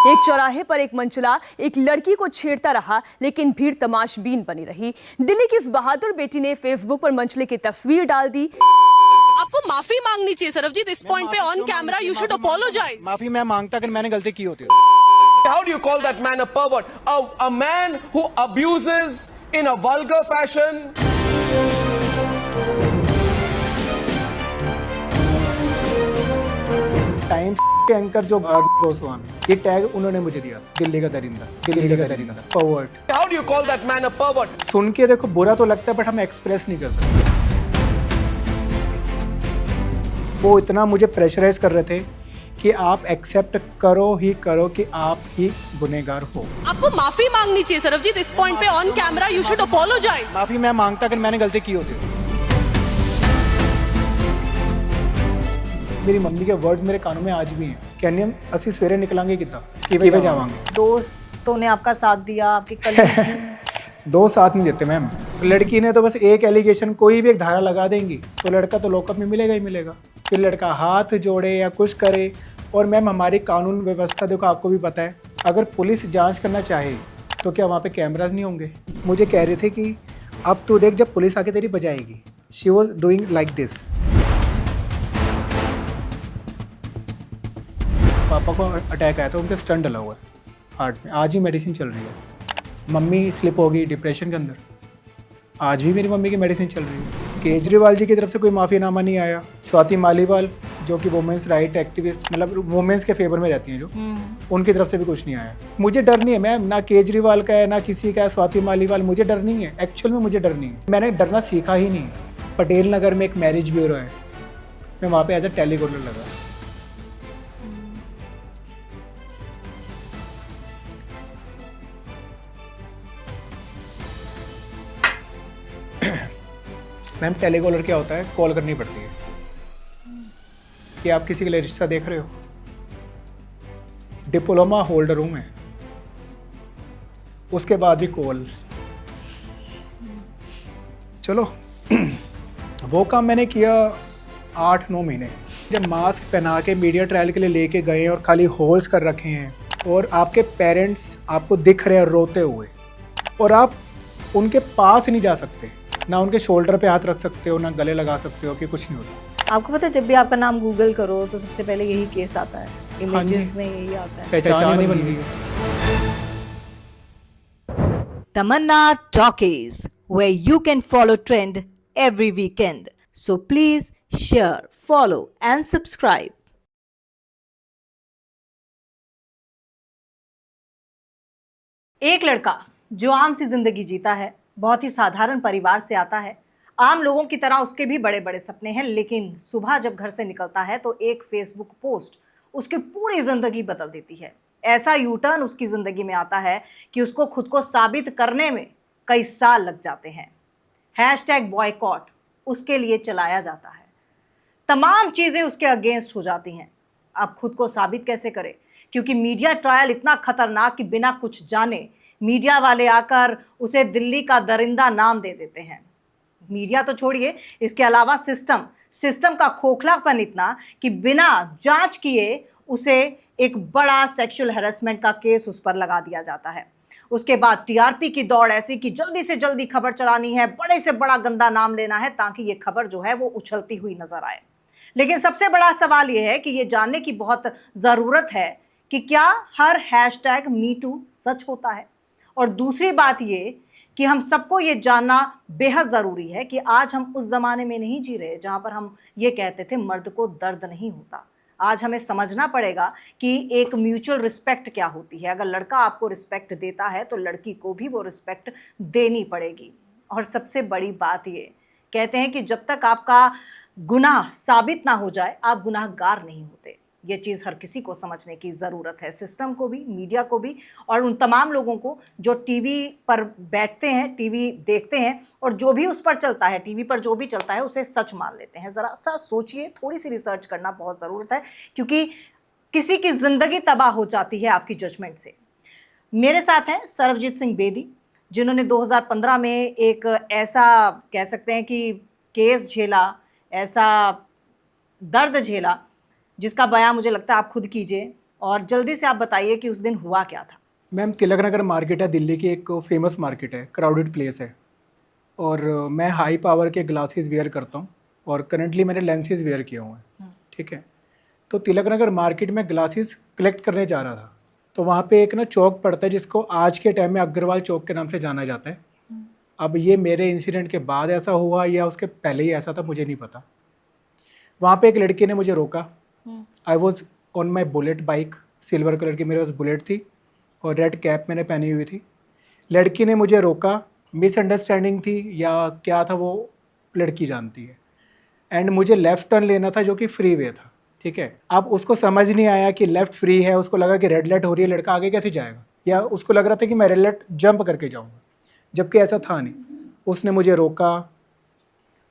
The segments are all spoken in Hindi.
एक चौराहे पर एक मंचला एक लड़की को छेड़ता रहा, लेकिन भीड़ तमाशबीन बनी रही। दिल्ली की इस बहादुर बेटी ने फेसबुक पर मंचले की तस्वीर डाल दी। आपको माफी मांगनी चाहिए सरबजीत, इस पॉइंट पे on camera you should apologise. माफी मैं मांगता अगर मैंने गलती की होती। How do you call that man a pervert? A man who abuses in a vulgar fashion. Times के एंकर जो गोस्वामी, ये टैग उन्होंने मुझे दिया, दिल्ली का दरिंदा, दिल्ली का दरिंदा, pervert. How do you call that man a pervert? सुन के देखो बुरा तो लगता है, बट हम एक्सप्रेस नहीं कर सकते। वो इतना मुझे प्रेशराइज कर रहे थे कि आप एक्सेप्ट करो ही करो कि आप ही गुनहगार हो। आपको माफी मांगनी चाहिए सरबजीत, इस पॉइंट पे on camera you should apologise. माफी मैं मांगता अगर मैंने गलती की होती। मेरी मम्मी के वर्ड्स मेरे कानों में आज भी हैं। कहनी हम असी सवेरे निकलांगे कितना कि जावांगे। दोस्तों ने आपका साथ दिया, आपके कलीग्स ने? दो साथ नहीं देते मैम। लड़की ने तो बस एक एलिगेशन, कोई भी एक धारा लगा देंगी तो लड़का तो लॉकअप में मिलेगा ही मिलेगा। फिर लड़का हाथ जोड़े या कुछ करे। और मैम हमारी कानून व्यवस्था देखो, आपको भी पता है, अगर पुलिस जांच करना चाहे तो क्या वहाँ पे कैमराज नहीं होंगे? मुझे कह रहे थे कि अब तू देख जब पुलिस आके तेरी बजाएगी। She was doing like this. पापा को अटैक आया था, उनका स्टंट डला हुआ है हार्ट में, आज ही मेडिसिन चल रही है। मम्मी स्लिप हो गई डिप्रेशन के अंदर, आज भी मेरी मम्मी की मेडिसिन चल रही है। केजरीवाल जी की तरफ से कोई माफीनामा नहीं आया। स्वाति मालीवाल जो कि वुमेंस राइट एक्टिविस्ट, मतलब वुमेंस के फेवर में रहती हैं जो, उनकी तरफ से भी कुछ नहीं आया। मुझे डर नहीं है मैम, ना केजरीवाल का है ना किसी का है। स्वाति मालीवाल, मुझे डर नहीं है, एक्चुअल में मुझे डर नहीं है। मैंने डरना सीखा ही नहीं। पटेल नगर में एक मैरिज ब्यूरो है, मैं वहाँ पे एज ए टेलीकॉलर लगा। मैम टेलीकॉलर क्या होता है? कॉल करनी पड़ती है कि आप किसी के लिए रिश्ता देख रहे हो। डिप्लोमा होल्डर हूँ मैं, उसके बाद भी कॉल। चलो वो काम मैंने किया 8-9 महीने। जब मास्क पहना के मीडिया ट्रायल के लिए लेके गए और खाली होल्स कर रखे हैं और आपके पेरेंट्स आपको दिख रहे हैं रोते हुए, और आप उनके पास नहीं जा सकते, ना उनके शोल्डर पे हाथ रख सकते हो, ना गले लगा सकते हो, कि कुछ नहीं होता। आपको पता है जब भी आपका नाम गूगल करो तो सबसे पहले यही केस आता है, इमेजेस में यही आता है। पहचान ही बन गई है। Tamanna Talkies, where you can follow trend every weekend. So please share, follow and subscribe. एक लड़का जो आम सी जिंदगी जीता है, बहुत ही साधारण परिवार से आता है। आम लोगों की तरह उसके भी बड़े बड़े सपने हैं, लेकिन सुबह जब घर से निकलता है तो एक फेसबुक पोस्ट उसकी पूरी जिंदगी बदल देती है। ऐसा यू टर्न उसकी जिंदगी में आता है कि उसको खुद को साबित करने में कई साल लग जाते हैं। हैशटैग बॉयकॉट उसके लिए चलाया जाता है, तमाम चीजें उसके अगेंस्ट हो जाती हैं। अब खुद को साबित कैसे करे? क्योंकि मीडिया ट्रायल इतना खतरनाक कि बिना कुछ जाने मीडिया वाले आकर उसे दिल्ली का दरिंदा नाम दे देते हैं। मीडिया तो छोड़िए, इसके अलावा सिस्टम का खोखलापन इतना कि बिना जांच किए उसे एक बड़ा सेक्सुअल हैरेसमेंट का केस उस पर लगा दिया जाता है। उसके बाद टीआरपी की दौड़ ऐसी कि जल्दी से जल्दी खबर चलानी है, बड़े से बड़ा गंदा नाम लेना है ताकि ये खबर जो है वो उछलती हुई नजर आए। लेकिन सबसे बड़ा सवाल ये है कि ये जानने की बहुत ज़रूरत है कि क्या हर हैशटैग मी टू सच होता है। और दूसरी बात ये कि हम सबको ये जानना बेहद ज़रूरी है कि आज हम उस ज़माने में नहीं जी रहे जहाँ पर हम ये कहते थे मर्द को दर्द नहीं होता। आज हमें समझना पड़ेगा कि एक म्यूचुअल रिस्पेक्ट क्या होती है। अगर लड़का आपको रिस्पेक्ट देता है तो लड़की को भी वो रिस्पेक्ट देनी पड़ेगी। और सबसे बड़ी बात ये, कहते हैं कि जब तक आपका गुनाह साबित ना हो जाए आप गुनाहगार नहीं होते। ये चीज़ हर किसी को समझने की ज़रूरत है, सिस्टम को भी, मीडिया को भी, और उन तमाम लोगों को जो टीवी पर बैठते हैं, टीवी देखते हैं और जो भी उस पर चलता है, टीवी पर जो भी चलता है उसे सच मान लेते हैं। ज़रा सा सोचिए, थोड़ी सी रिसर्च करना बहुत ज़रूरत है, क्योंकि किसी की ज़िंदगी तबाह हो जाती है आपकी जजमेंट से। मेरे साथ हैं सरबजीत सिंह बेदी, जिन्होंने 2015 में एक ऐसा कह सकते हैं कि केस झेला, ऐसा दर्द झेला जिसका बयां मुझे लगता है आप खुद कीजिए। और जल्दी से आप बताइए कि उस दिन हुआ क्या था। मैम तिलक नगर मार्केट है, दिल्ली की एक फेमस मार्केट है, क्राउडेड प्लेस है। और मैं हाई पावर के ग्लासेस वेयर करता हूँ और करंटली मैंने लेंसेज वेयर किए हुए हैं, ठीक है। तो तिलक नगर मार्केट में ग्लासेस कलेक्ट करने जा रहा था, तो वहाँ पे एक ना चौक पड़ता है जिसको आज के टाइम में अग्रवाल चौक के नाम से जाना जाता है। अब ये मेरे इंसिडेंट के बाद ऐसा हुआ या उसके पहले ही ऐसा था, मुझे नहीं पता। वहाँ पे एक लड़की ने मुझे रोका। I was on my bullet bike, silver colour की मेरे पास बुलेट थी और रेड कैप मैंने पहनी हुई थी। लड़की ने मुझे रोका, मिसअंडरस्टैंडिंग थी या क्या था वो लड़की जानती है। एंड मुझे लेफ़्ट टर्न लेना था जो कि फ्री वे था, ठीक है। अब उसको समझ नहीं आया कि लेफ़्ट फ्री है, उसको लगा कि रेड लाइट हो रही है, लड़का आगे कैसे जाएगा, या उसको लग रहा था कि मैं रेड लाइट जंप करके जाऊँगा, जबकि ऐसा था नहीं। उसने मुझे रोका,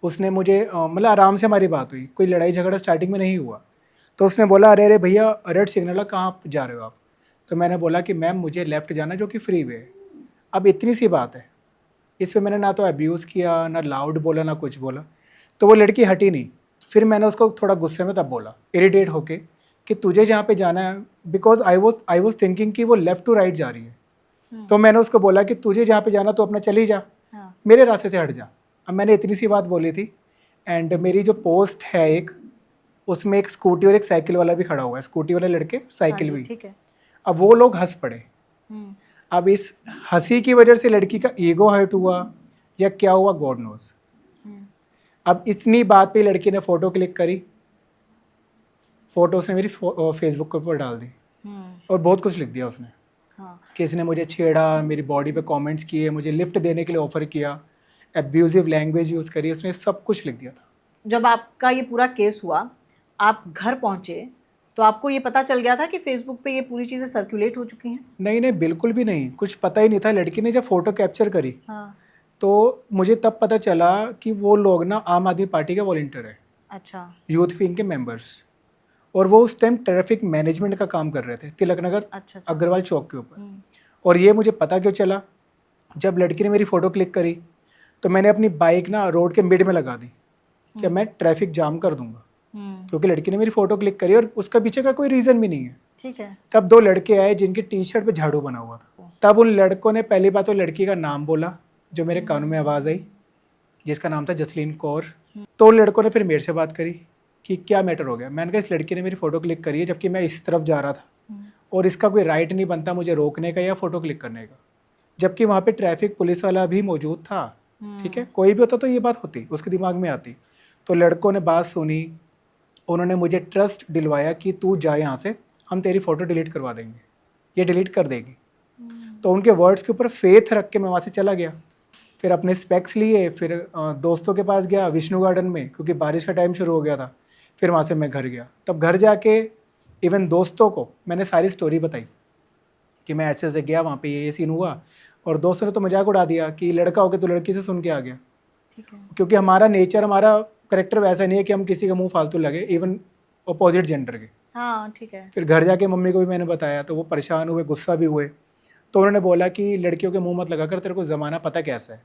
उसने मुझे मतलब आराम से हमारी बात हुई, कोई लड़ाई झगड़ा स्टार्टिंग में नहीं हुआ। तो उसने बोला अरे अरे भैया रेड सिग्नल है, कहाँ जा रहे हो आप। तो मैंने बोला कि मैम मुझे लेफ़्ट जाना जो कि फ्री वे है। अब इतनी सी बात है, इस पर मैंने ना तो अब्यूज़ किया, ना लाउड बोला, ना कुछ बोला। तो वो लड़की हटी नहीं। फिर मैंने उसको थोड़ा गुस्से में तब बोला, इरिटेट होके, कि तुझे जहाँ पे जाना है, बिकॉज आई वॉज थिंकिंग कि वो लेफ़्ट टू राइट जा रही है। तो मैंने उसको बोला कि तुझे जहाँ पे जाना तो अपना चली जा, मेरे रास्ते से हट जा। अब मैंने इतनी सी बात बोली थी। एंड मेरी जो पोस्ट है एक, उसमें एक स्कूटी और एक साइकिल वाला भी खड़ा हुआ है, स्कूटी वाले लड़के, साइकिल भी। ठीक है। अब वो लोग हंस पड़े। अब इस हंसी की वजह से लड़की का ईगो हर्ट हुआ या क्या हुआ, गॉड नोज। अब इतनी बात पे लड़की ने फ़ोटो क्लिक करी, फ़ोटो उसने मेरी फेसबुक के ऊपर डाल दी और बहुत कुछ लिख दिया उसने। कि इसने मुझे छेड़ा, मेरी बॉडी पे कमेंट्स किए, मुझे लिफ्ट देने के लिए ऑफ़र किया, एब्यूजिव लैंग्वेज यूज़ करी, उसने सब कुछ लिख दिया था। जब आपका ये पूरा केस हुआ, आप घर पहुंचे तो आपको ये पता चल गया था कि फेसबुक पे ये पूरी चीज़ें सर्कुलेट हो चुकी हैं? नहीं नहीं, बिल्कुल भी नहीं, कुछ पता ही नहीं था। लड़की ने जब फ़ोटो कैप्चर करी तो मुझे तब पता चला कि वो लोग ना आम आदमी पार्टी के वॉलंटियर है, अच्छा। यूथ विंग के मेंबर्स। और वो उस टाइम ट्रैफिक मैनेजमेंट का काम कर रहे थे तिलक नगर अच्छा। अग्रवाल चौक के ऊपर। और ये मुझे पता क्यों चला, जब लड़की ने मेरी फ़ोटो क्लिक करी तो मैंने अपनी बाइक ना रोड के मिड में लगा दी कि मैं ट्रैफिक जाम कर दूंगा, क्योंकि लड़की ने मेरी फ़ोटो क्लिक करी और उसका पीछे का कोई रीज़न भी नहीं है। ठीक है। तब दो लड़के आए जिनके टी शर्ट पे झाड़ू बना हुआ था। तब उन लड़कों ने पहली बात तो लड़की का नाम बोला जो मेरे कान में आवाज़ आई, जिसका नाम था जसलीन कौर। तो उन लड़कों ने फिर मेरे से बात करी कि क्या मैटर हो गया। मैंने कहा इस लड़की ने मेरी फ़ोटो क्लिक करी है जबकि मैं इस तरफ जा रहा था और इसका कोई राइट नहीं बनता मुझे रोकने का या फ़ोटो क्लिक करने का, जबकि वहाँ पे ट्रैफिक पुलिस वाला भी मौजूद था। ठीक है, कोई भी होता तो ये बात होती, उसके दिमाग में आती। तो लड़कों ने बात सुनी, उन्होंने मुझे ट्रस्ट दिलवाया कि तू जा यहाँ से, हम तेरी फ़ोटो डिलीट करवा देंगे, ये डिलीट कर देगी। तो उनके वर्ड्स के ऊपर फेथ रख के मैं वहाँ से चला गया। फिर अपने स्पेक्स लिए, फिर दोस्तों के पास गया विष्णु गार्डन में, क्योंकि बारिश का टाइम शुरू हो गया था। फिर वहाँ से मैं घर गया। तब घर जाके इवन दोस्तों को मैंने सारी स्टोरी बताई कि मैं ऐसे ऐसे गया, वहाँ पे ये सीन हुआ। और दोस्तों ने तो मजाक उड़ा दिया कि लड़का हो के तो लड़की से सुन के आ गया। ठीक है। क्योंकि हमारा नेचर, हमारा करेक्टर वैसा नहीं है कि हम किसी का मुंह फालतू लगे, इवन अपोजिट जेंडर के। हाँ ठीक है। फिर घर जाके मम्मी को भी मैंने बताया तो वो परेशान हुए, गुस्सा भी हुए। तो उन्होंने बोला कि लड़कियों के मुंह मत लगा कर, तेरे को ज़माना पता कैसा है।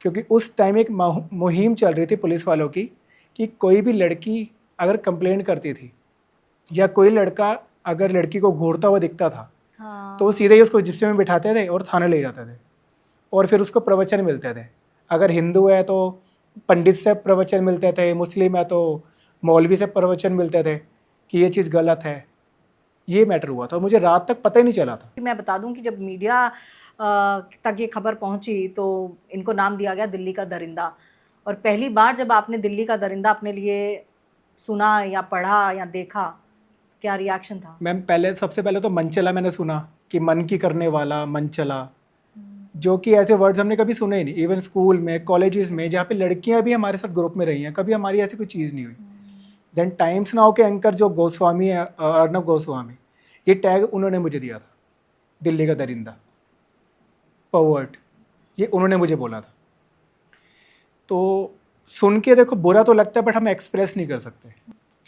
क्योंकि उस टाइम एक मुहिम चल रही थी पुलिस वालों की कि कोई भी लड़की अगर कंप्लेंट करती थी या कोई लड़का अगर लड़की को घूरता हुआ दिखता था तो वो सीधे ही उसको जिस्से में बिठाते थे और थाने ले जाते थे। और फिर उसको प्रवचन मिलते थे। अगर हिंदू है तो पंडित से प्रवचन मिलते थे, मुस्लिम है तो मौलवी से प्रवचन मिलते थे कि ये चीज़ गलत है। ये मैटर हुआ था, मुझे रात तक पता ही नहीं चला था। मैं बता दूं कि जब मीडिया तक ये खबर पहुंची तो इनको नाम दिया गया दिल्ली का दरिंदा। और पहली बार जब आपने दिल्ली का दरिंदा अपने लिए सुना या पढ़ा या देखा, क्या रिएक्शन था? मैम सबसे पहले तो मनचला मैंने सुना कि मन की करने वाला मनचला, जो कि ऐसे वर्ड्स हमने कभी सुने ही नहीं। इवन स्कूल में, कॉलेजेस में, जहाँ पे लड़कियाँ भी हमारे साथ ग्रुप में रही हैं, कभी हमारी ऐसी कोई चीज़ नहीं हुई। देन टाइम्स नाउ के एंकर जो गोस्वामी है, अर्नब गोस्वामी, ये टैग उन्होंने मुझे दिया था, दिल्ली का दरिंदा, पर्वर्ट, ये उन्होंने मुझे बोला था। तो सुन के देखो बुरा तो लगता है, बट हम एक्सप्रेस नहीं कर सकते,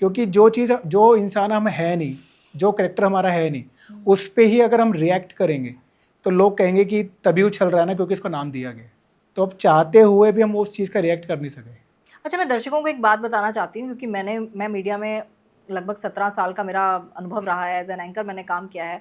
क्योंकि जो इंसान हम है नहीं, जो करेक्टर हमारा है नहीं, उस पर ही अगर हम रिएक्ट करेंगे तो लोग कहेंगे कि तभी उछल रहा है ना क्योंकि इसको नाम दिया गया। तो अब चाहते हुए भी हम उस चीज़ का रिएक्ट कर नहीं सके। अच्छा, मैं दर्शकों को एक बात बताना चाहती हूँ, क्योंकि मैं मीडिया में लगभग 17 साल का मेरा अनुभव रहा है, एज एन एंकर मैंने काम किया है।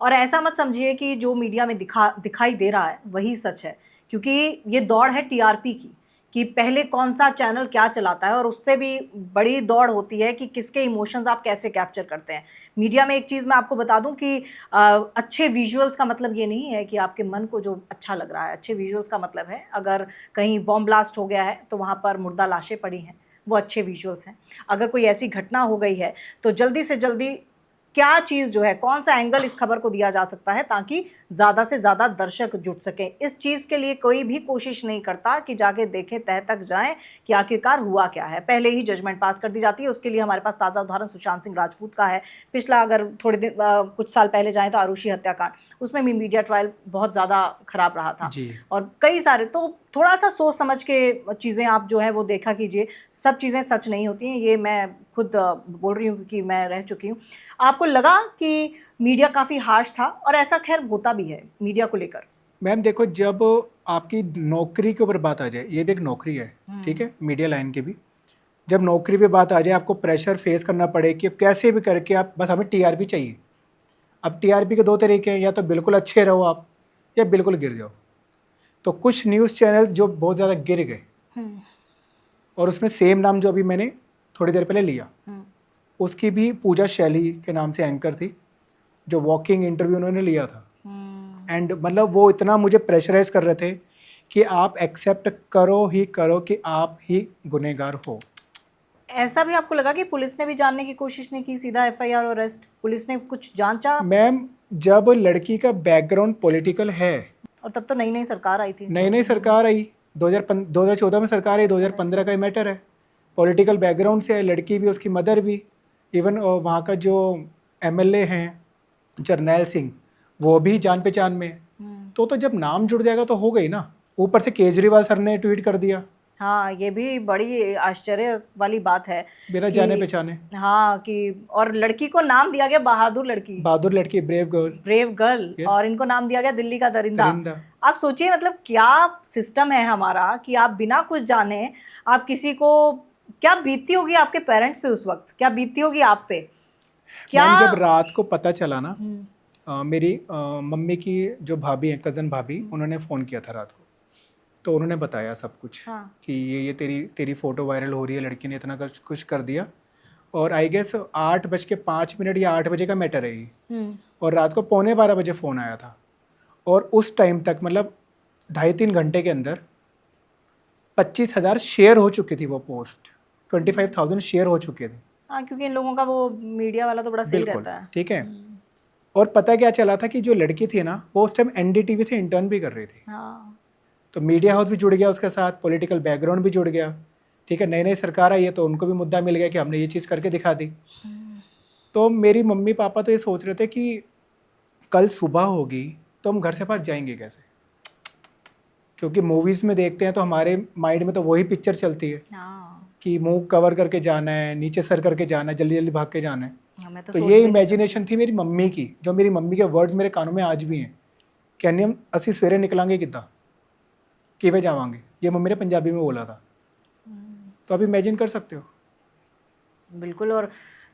और ऐसा मत समझिए कि जो मीडिया में दिखाई दे रहा है वही सच है, क्योंकि ये दौड़ है टीआरपी की, कि पहले कौन सा चैनल क्या चलाता है, और उससे भी बड़ी दौड़ होती है कि किसके इमोशंस आप कैसे कैप्चर करते हैं। मीडिया में एक चीज़ मैं आपको बता दूं कि अच्छे विजुअल्स का मतलब ये नहीं है कि आपके मन को जो अच्छा लग रहा है। अच्छे विजुअल्स का मतलब है अगर कहीं बॉम्ब ब्लास्ट हो गया है तो वहाँ पर मुर्दा लाशें पड़ी हैं, वो अच्छे विजुअल्स हैं। अगर कोई ऐसी घटना हो गई है तो जल्दी से जल्दी क्या चीज़ जो है, कौन सा एंगल इस खबर को दिया जा सकता है ताकि ज़्यादा से ज़्यादा दर्शक जुट सकें। इस चीज़ के लिए कोई भी कोशिश नहीं करता कि जाके देखें, तह तक जाएं कि आखिरकार हुआ क्या है। पहले ही जजमेंट पास कर दी जाती है। उसके लिए हमारे पास ताज़ा उदाहरण सुशांत सिंह राजपूत का है। पिछला अगर थोड़े दिन कुछ साल पहले जाएँ तो आरुषि हत्याकांड, उसमें भी मीडिया ट्रायल बहुत ज़्यादा खराब रहा था। और कई सारे, तो थोड़ा सा सोच समझ के चीज़ें आप जो है वो देखा कीजिए। सब चीज़ें सच नहीं होती हैं, ये मैं खुद बोल रही हूँ क्योंकि मैं रह चुकी हूँ। आपको लगा कि मीडिया काफ़ी हार्श था, और ऐसा खैर होता भी है मीडिया को लेकर। मैम देखो, जब आपकी नौकरी के ऊपर बात आ जाए, ये भी एक नौकरी है, ठीक है, मीडिया लाइन की भी, जब नौकरी पे बात आ जाए, आपको प्रेशर फेस करना पड़े कि अब कैसे भी करके आप, बस हमें टीआरपी चाहिए। अब टीआरपी के दो तरीके हैं, या तो बिल्कुल अच्छे रहो आप, या बिल्कुल गिर जाओ। तो कुछ न्यूज़ चैनल्स जो बहुत ज़्यादा गिर गए, और उसमें सेम नाम जो अभी मैंने थोड़ी देर पहले लिया, उसकी भी पूजा शैली के नाम से एंकर थी, जो वॉकिंग इंटरव्यू उन्होंने लिया था। एंड मतलब वो इतना मुझे प्रेशराइज कर रहे थे कि आप एक्सेप्ट करो ही करो कि आप ही गुनहगार हो। ऐसा भी आपको लगा कि पुलिस ने भी जानने की कोशिश नहीं की, सीधा एफआईआर और अरेस्ट? पुलिस ने कुछ जांचा? मैम, जब लड़की का बैकग्राउंड पॉलिटिकल है, और तब तो नई नई सरकार आई थी। नई सरकार आई, 2014 में सरकार आई, 2015 का मैटर है। पॉलिटिकल बैकग्राउंड से है लड़की भी, उसकी मदर भी, इवन वहाँ का जो एमएलए हैं जरनैल सिंह, वो भी जान पहचान में है। तो जब नाम जुड़ जाएगा तो हो गई ना। ऊपर से केजरीवाल सर ने ट्वीट कर दिया। हाँ, ये भी बड़ी आश्चर्य वाली बात है, बिना जाने पहचाने। हाँ, कि और लड़की को नाम दिया गया बहादुर लड़की, ब्रेव गर्ल। Yes. और इनको नाम दिया गया दिल्ली का दरिंदा। आप सोचिए, मतलब क्या सिस्टम है हमारा कि आप बिना कुछ जाने, आप किसी को, क्या बीतती होगी आपके पेरेंट्स पे उस वक्त, क्या बीतती होगी आप पे? क्या जब रात को पता चला ना, मेरी मम्मी की जो भाभी है, कज़न भाभी, उन्होंने फ़ोन किया था रात को, तो उन्होंने बताया सब कुछ। हाँ। कि ये तेरी फ़ोटो वायरल हो रही है, लड़की ने इतना कुछ कर दिया। और आई गेस 8:05 या 8 बजे का मैटर है ये, और रात को 11:15 बजे फ़ोन आया था। और उस टाइम तक मतलब 2.5-3 घंटे के अंदर 25,000 शेयर हो चुकी थी वो पोस्ट, 25,000 शेयर हो चुके थे। हाँ, क्योंकि इन लोगों का वो मीडिया वाला तो बड़ा सही रहता है। ठीक है। और पता क्या चला था कि जो लड़की थी ना, वो उस टाइम एनडीटीवी से इंटर्न भी कर रही थी। हाँ। तो मीडिया हाउस भी जुड़ गया उसके साथ, पॉलिटिकल बैकग्राउंड भी जुड़ गया। ठीक है, नई सरकार आई है तो उनको भी मुद्दा मिल गया कि हमने ये चीज़ करके दिखा दी। तो मेरी मम्मी पापा तो ये सोच रहे थे कि कल सुबह होगी तो हम घर से बाहर जाएंगे कैसे, क्योंकि मूवीज़ में देखते हैं तो हमारे माइंड में तो वही पिक्चर चलती है कि मुंह कवर करके जाना है, नीचे सर करके जाना है, जल्दी जल्दी भाग के जाना है। तो ये इमेजिनेशन थी मेरी मम्मी की, जो मेरी मम्मी के वर्ड्स मेरे कानों में आज भी हैं। कहनी हम असी सवेरे निकलांगे कितना, किवे जावांगे, ये मम्मी ने पंजाबी में बोला था। तो आप इमेजिन कर सकते हो। बिल्कुल। और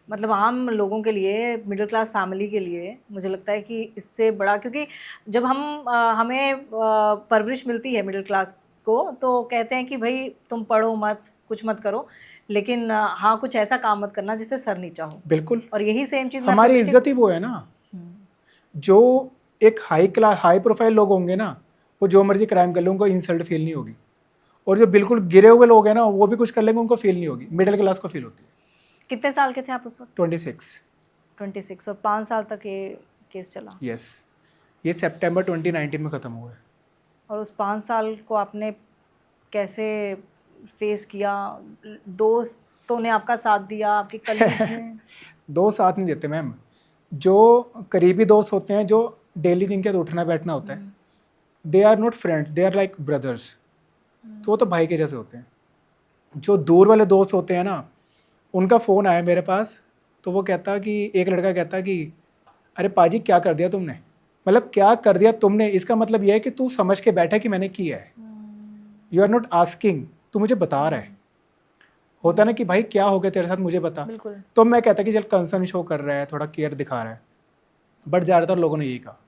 मतलब आम लोगों के लिए, मिडिल क्लास फैमिली के लिए मुझे लगता है कि इससे बड़ा, क्योंकि जब हमें परवरिश मिलती है मिडिल क्लास को, तो कहते हैं कि भाई तुम पढ़ो मत, कुछ मत करो, लेकिन हाँ, कुछ ऐसा काम मत करना जिससे सर नीचा हो। बिल्कुल। और यही सेम चीज़ हमारी इज्जत ही वो है ना। जो एक हाई प्रोफाइल लोग होंगे ना, वो जो मर्जी क्राइम कर ले, उनको इंसल्ट फील नहीं होगी। और जो बिल्कुल गिरे हुए लोग हैं ना, वो भी कुछ कर लेंगे, उनको फील नहीं होगी। मिडिल क्लास को फील होती है। कितने साल के थे आप उस वक्त? 26। और 5 साल तक ये केस चला? यस, ये सितंबर 2019 में ख़त्म हुआ है। और उस 5 साल को आपने कैसे फेस किया? दोस्तों ने आपका साथ दिया, आपके कलीग्स ने? दोस्त साथ नहीं देते मैम। जो करीबी दोस्त होते हैं, जो डेली जिनके साथ उठना बैठना होता है, they are not friends, they are like brothers. तो वो तो भाई के जैसे होते हैं। जो दूर वाले दोस्त होते हैं ना, उनका फ़ोन आया मेरे पास, तो वो कहता कि, एक लड़का कहता कि अरे पाजी क्या कर दिया तुमने, मतलब क्या कर दिया तुमने, इसका मतलब यह है कि तू समझ के बैठा कि मैंने किया है। यू आर नॉट आस्किंग, तू मुझे बता रहा है। होता ना कि भाई क्या हो गया तेरे साथ मुझे बता, बिल्कुल। तो मैं कहता कि चल कंसर्न शो कर रहा है, थोड़ा केयर दिखा रहा है, बट ज़्यादातर लोगों ने यही कहा।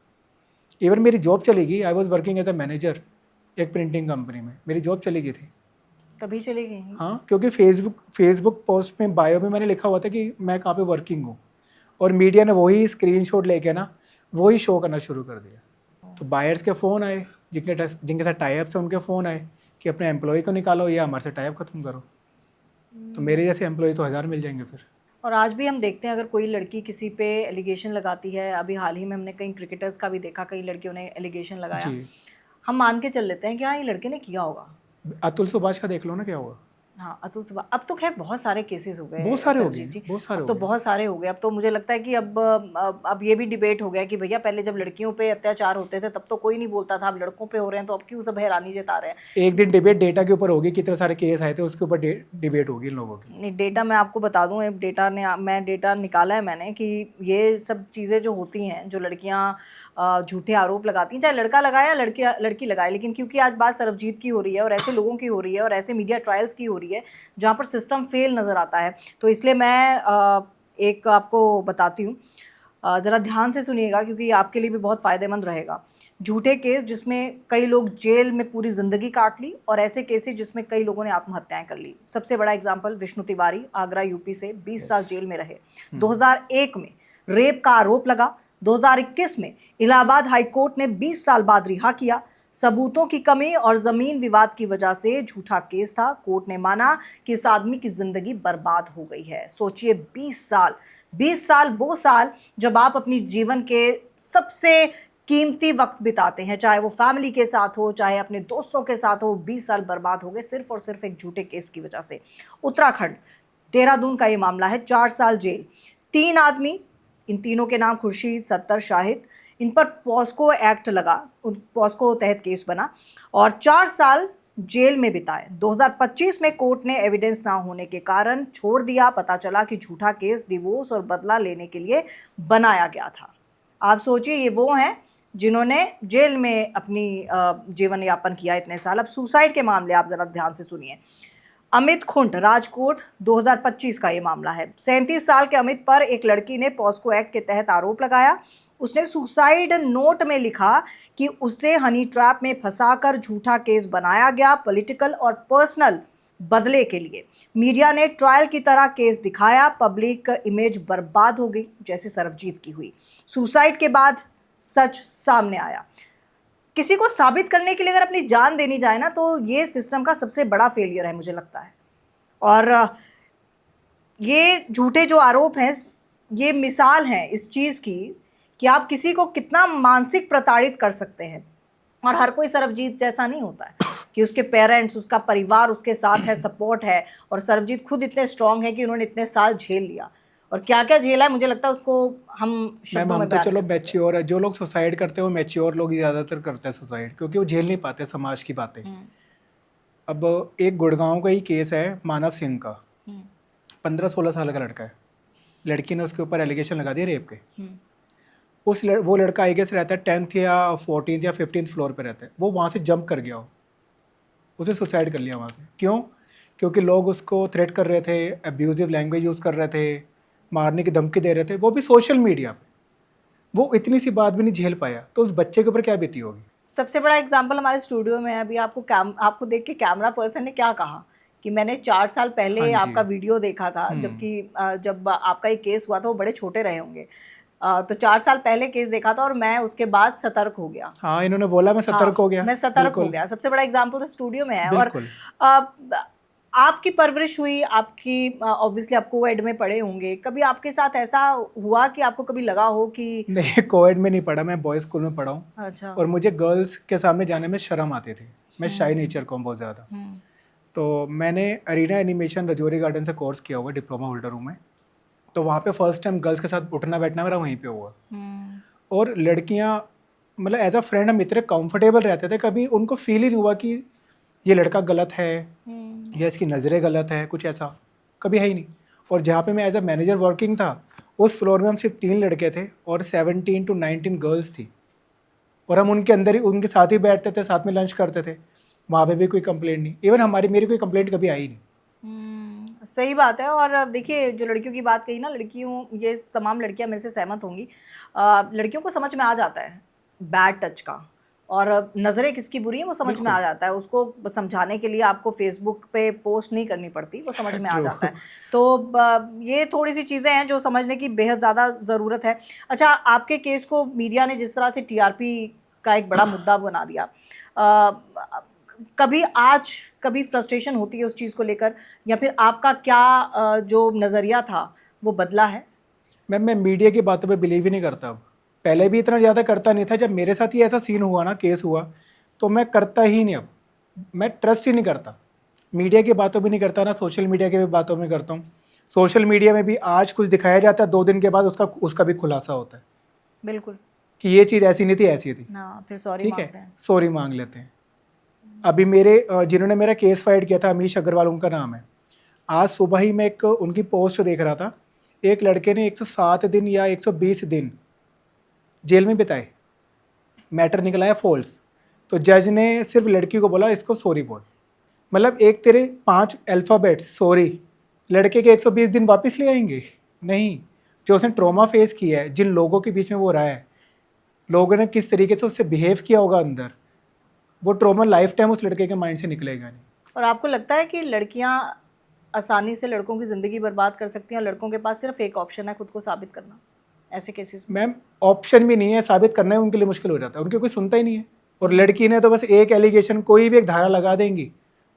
इवन मेरी जॉब चली गई, I was working as a manager एक प्रिंटिंग कंपनी में, मेरी जॉब चली गई थी। तभी चली गई। हाँ, क्योंकि फेसबुक पोस्ट में बायो में मैंने लिखा हुआ था कि मैं कहाँ पे वर्किंग हूँ, और मीडिया ने वही स्क्रीनशॉट लेके ना वही शो करना शुरू कर दिया। तो बायर्स के फ़ोन आए, जिनके साथ टाइप्स है उनके फ़ोन आए कि अपने एम्प्लॉय को निकालो या हमारे से टाइप खत्म करो। तो मेरे जैसे एम्प्लॉय तो 1000 मिल जाएंगे फिर। और आज भी हम देखते हैं अगर कोई लड़की किसी पे एलिगेशन लगाती है, अभी हाल ही में हमने कई क्रिकेटर्स का भी देखा, कई लड़कियों ने एलिगेशन लगाया, जी, हम मान के चल लेते हैं कि हाँ ये लड़के ने किया होगा। अतुल सुभाष का देख लो ना क्या हुआ। हाँ, अतुल सुभाष, अब तो खैर बहुत सारे केसेस हो गए, बहुत सारे हो सरजीत गए, जी। बहुत सारे अब तो हो गए। बहुत सारे हो गए। अब तो मुझे लगता है कि अब ये भी डिबेट हो गया कि भैया पहले जब लड़कियों पे अत्याचार होते थे तब तो कोई नहीं बोलता था, अब लड़कों पे हो रहे हैं तो अब क्यों सब हैरानी जता रहे हैं। एक दिन डिबेट डेटा के ऊपर होगी, कितने सारे केस आए थे उसके ऊपर डिबेट होगी इन लोगों की। नहीं, डेटा मैं आपको बता दूं, मैं डेटा निकाला है मैंने कि ये सब चीज़ें जो होती हैं, जो लड़कियां झूठे आरोप लगाती हैं, चाहे लड़का लगाए या लड़की लगाए, लेकिन क्योंकि आज बात सरबजीत की हो रही है और ऐसे लोगों की हो रही है और ऐसे मीडिया ट्रायल्स की हो रही है जहाँ पर सिस्टम फेल नज़र आता है, तो इसलिए मैं एक आपको बताती हूँ, ज़रा ध्यान से सुनिएगा क्योंकि आपके लिए भी बहुत फ़ायदेमंद रहेगा। झूठे केस जिसमें कई लोग जेल में पूरी ज़िंदगी काट ली, और ऐसे केसेस जिसमें कई लोगों ने आत्महत्याएं कर ली। सबसे बड़ा एग्जाम्पल विष्णु तिवारी, आगरा यूपी से 20 साल जेल में रहे। 2001 में रेप का आरोप लगा, 2021 में इलाहाबाद हाईकोर्ट ने 20 साल बाद रिहा किया। सबूतों की कमी और जमीन विवाद की वजह से झूठा केस था। कोर्ट ने माना कि इस आदमी की जिंदगी बर्बाद हो गई है। सोचिए 20 साल वो साल जब आप अपनी जीवन के सबसे कीमती वक्त बिताते हैं, चाहे वो फैमिली के साथ हो, चाहे अपने दोस्तों के साथ हो, 20 साल बर्बाद हो गए सिर्फ और सिर्फ एक झूठे केस की वजह से। उत्तराखंड देहरादून का ये मामला है, 4 साल जेल, 3 आदमी, इन तीनों के नाम खुर्शीद, सत्तर, शाहिद, इन पर पॉस्को एक्ट लगा, पॉस्को तहत केस बना और 4 साल जेल में बिताए। 2025 में कोर्ट ने एविडेंस ना होने के कारण छोड़ दिया। पता चला कि झूठा केस डिवोर्स और बदला लेने के लिए बनाया गया था। आप सोचिए, ये वो हैं जिन्होंने जेल में अपनी जीवन यापन किया इतने साल। अब सुसाइड के मामले आप जरा ध्यान से सुनिए। अमित खुंट, राजकोट, 2025 का ये मामला है। 37 साल के अमित पर एक लड़की ने पॉस्को एक्ट के तहत आरोप लगाया। उसने सुसाइड नोट में लिखा कि उसे हनी ट्रैप में फंसाकर झूठा केस बनाया गया, पॉलिटिकल और पर्सनल बदले के लिए। मीडिया ने ट्रायल की तरह केस दिखाया, पब्लिक इमेज बर्बाद हो गई जैसे सरबजीत की हुई। सुसाइड के बाद सच सामने आया। किसी को साबित करने के लिए अगर अपनी जान देनी जाए ना, तो ये सिस्टम का सबसे बड़ा फेलियर है मुझे लगता है। और ये झूठे जो आरोप हैं, ये मिसाल है इस चीज़ की कि आप किसी को कितना मानसिक प्रताड़ित कर सकते हैं। और हर कोई सरबजीत जैसा नहीं होता है कि उसके पेरेंट्स, उसका परिवार उसके साथ है, सपोर्ट है। और सरबजीत खुद इतने स्ट्रांग है कि उन्होंने इतने साल झेल लिया, और क्या क्या झेला है मुझे लगता है उसको हम शब्दों में तो चलो मैच्योर है, जो लोग सुसाइड करते हैं वो मैच्योर लोग ज़्यादातर करते हैं सुसाइड, क्योंकि वो झेल नहीं पाते समाज की बातें। अब एक गुड़गांव का ही केस है मानव सिंह का, 15-16 साल का लड़का है। लड़की ने उसके ऊपर एलिगेशन लगा दिया रेप के। वो लड़का आई गेस रहता है 10th या 14th या 15th फ्लोर पे रहता है। वो वहाँ से जंप कर गया, उसे सुसाइड कर लिया वहाँ से। क्यों? क्योंकि लोग उसको थ्रेट कर रहे थे, अब्यूजिव लैंग्वेज यूज़ कर रहे थे, मारने की धमकी दे रहे थे, वो भी सोशल मीडिया पे। वो इतनी सी बात भी नहीं झेल पाया, तो उस बच्चे के ऊपर क्या बीती होगी। सबसे बड़ा एग्जाम्पल हमारे स्टूडियो में है। अभी आपको देख के कैमरा पर्सन ने क्या कहा कि मैंने 4 साल पहले आपका वीडियो देखा था, जबकि जब आपका ये केस हुआ था वो बड़े छोटे रहे होंगे। तो 4 साल पहले केस देखा था और मैं उसके बाद सतर्क हो गया। हाँ, इन्होंने बोला मैं सतर्क हो गया। मैं सतर्क हो गया। सबसे बड़ा एग्जाम्पल तो स्टूडियो में है। और आपकी परवरिश हुई, आपकी ऑब्वियसली आप कोएड में पढ़े होंगे, कभी आपके साथ ऐसा हुआ कि आपको कभी लगा हो कि? नहीं, कोएड में नहीं पढ़ा, मैं बॉयज स्कूल में पढ़ा हूँ। अच्छा। और मुझे गर्ल्स के सामने जाने में शर्म आती थी, मैं शाई नेचर को बहुत ज़्यादा। तो मैंने अरीना एनिमेशन रजौरी गार्डन से कोर्स किया हुआ, डिप्लोमा होल्डर हूँ मैं। तो वहाँ पे फर्स्ट टाइम गर्ल्स के साथ उठना बैठना मेरा वहीं पे हुआ। और लड़कियाँ मतलब एज अ फ्रेंड हम इतने कंफर्टेबल रहते थे, कभी उनको फील ही नहीं हुआ कि ये लड़का गलत है या इसकी नज़रें गलत है, कुछ ऐसा कभी है ही नहीं। और जहाँ पे मैं एज अ मैनेजर वर्किंग था, उस फ्लोर में हम सिर्फ 3 लड़के थे और 17 to 19 गर्ल्स थी। और हम उनके अंदर ही उनके साथ ही बैठते थे, साथ में लंच करते थे। वहाँ पे भी कोई कंप्लेंट नहीं, इवन मेरी कोई कंप्लेंट कभी आई नहीं। सही बात है। और अब देखिए, जो लड़कियों की बात कही ना, लड़कियों, ये तमाम लड़कियां मेरे से सहमत होंगी। लड़कियों को समझ में आ जाता है बैड टच का, और नज़रें किसकी बुरी हैं वो समझ में आ जाता है। उसको समझाने के लिए आपको फेसबुक पे पोस्ट नहीं करनी पड़ती, वो समझ में आ True. जाता है। तो ये थोड़ी सी चीज़ें हैं जो समझने की बेहद ज़्यादा ज़रूरत है। अच्छा, आपके केस को मीडिया ने जिस तरह से टीआरपी का एक बड़ा मुद्दा बना दिया, कभी फ्रस्ट्रेशन होती है उस चीज़ को लेकर, या फिर आपका क्या जो नज़रिया था वो बदला है? मैम मैं मीडिया की बातों पे बिलीव ही नहीं करता अब। पहले भी इतना ज़्यादा करता नहीं था, जब मेरे साथ ही ऐसा सीन हुआ ना, केस हुआ, तो मैं करता ही नहीं अब। मैं ट्रस्ट ही नहीं करता, मीडिया की बातों भी नहीं करता ना, सोशल मीडिया की भी बातों में करता हूँ। सोशल मीडिया में भी आज कुछ दिखाया जाता है, 2 दिन के बाद उसका भी खुलासा होता है बिल्कुल। कि ये चीज़ ऐसी नहीं थी, ऐसी थी। ना, फिर सॉरी ठीक मांगते है, हैं। सॉरी मांग लेते हैं। अभी मेरे जिन्होंने मेरा केस फाइट किया था, अमीश अग्रवाल उनका नाम है। आज सुबह ही मैं एक उनकी पोस्ट देख रहा था, एक लड़के ने 107 दिन या 120 दिन जेल में बिताए, मैटर निकला है फॉल्स। तो जज ने सिर्फ लड़की को बोला इसको सॉरी बोल। मतलब एक तेरे 5 अल्फ़ाबेट्स सॉरी, लड़के के 120 दिन वापस ले आएंगे? नहीं। जो उसने ट्रॉमा फेस किया है, जिन लोगों के बीच में वो रहा है, लोगों ने किस तरीके से उससे बिहेव किया होगा अंदर, वो ट्रॉमा लाइफ टाइम उस लड़के के माइंड से निकलेगा नहीं। और आपको लगता है कि लड़कियां आसानी से लड़कों की ज़िंदगी बर्बाद कर सकती हैं और लड़कों के पास सिर्फ एक ऑप्शन है, खुद को साबित करना, ऐसे केसेस में? मैम ऑप्शन भी नहीं है, साबित करना है उनके लिए मुश्किल हो जाता है, उनके कोई सुनता ही नहीं है। और लड़की ने तो बस एक एलिगेशन, कोई भी एक धारा लगा देंगी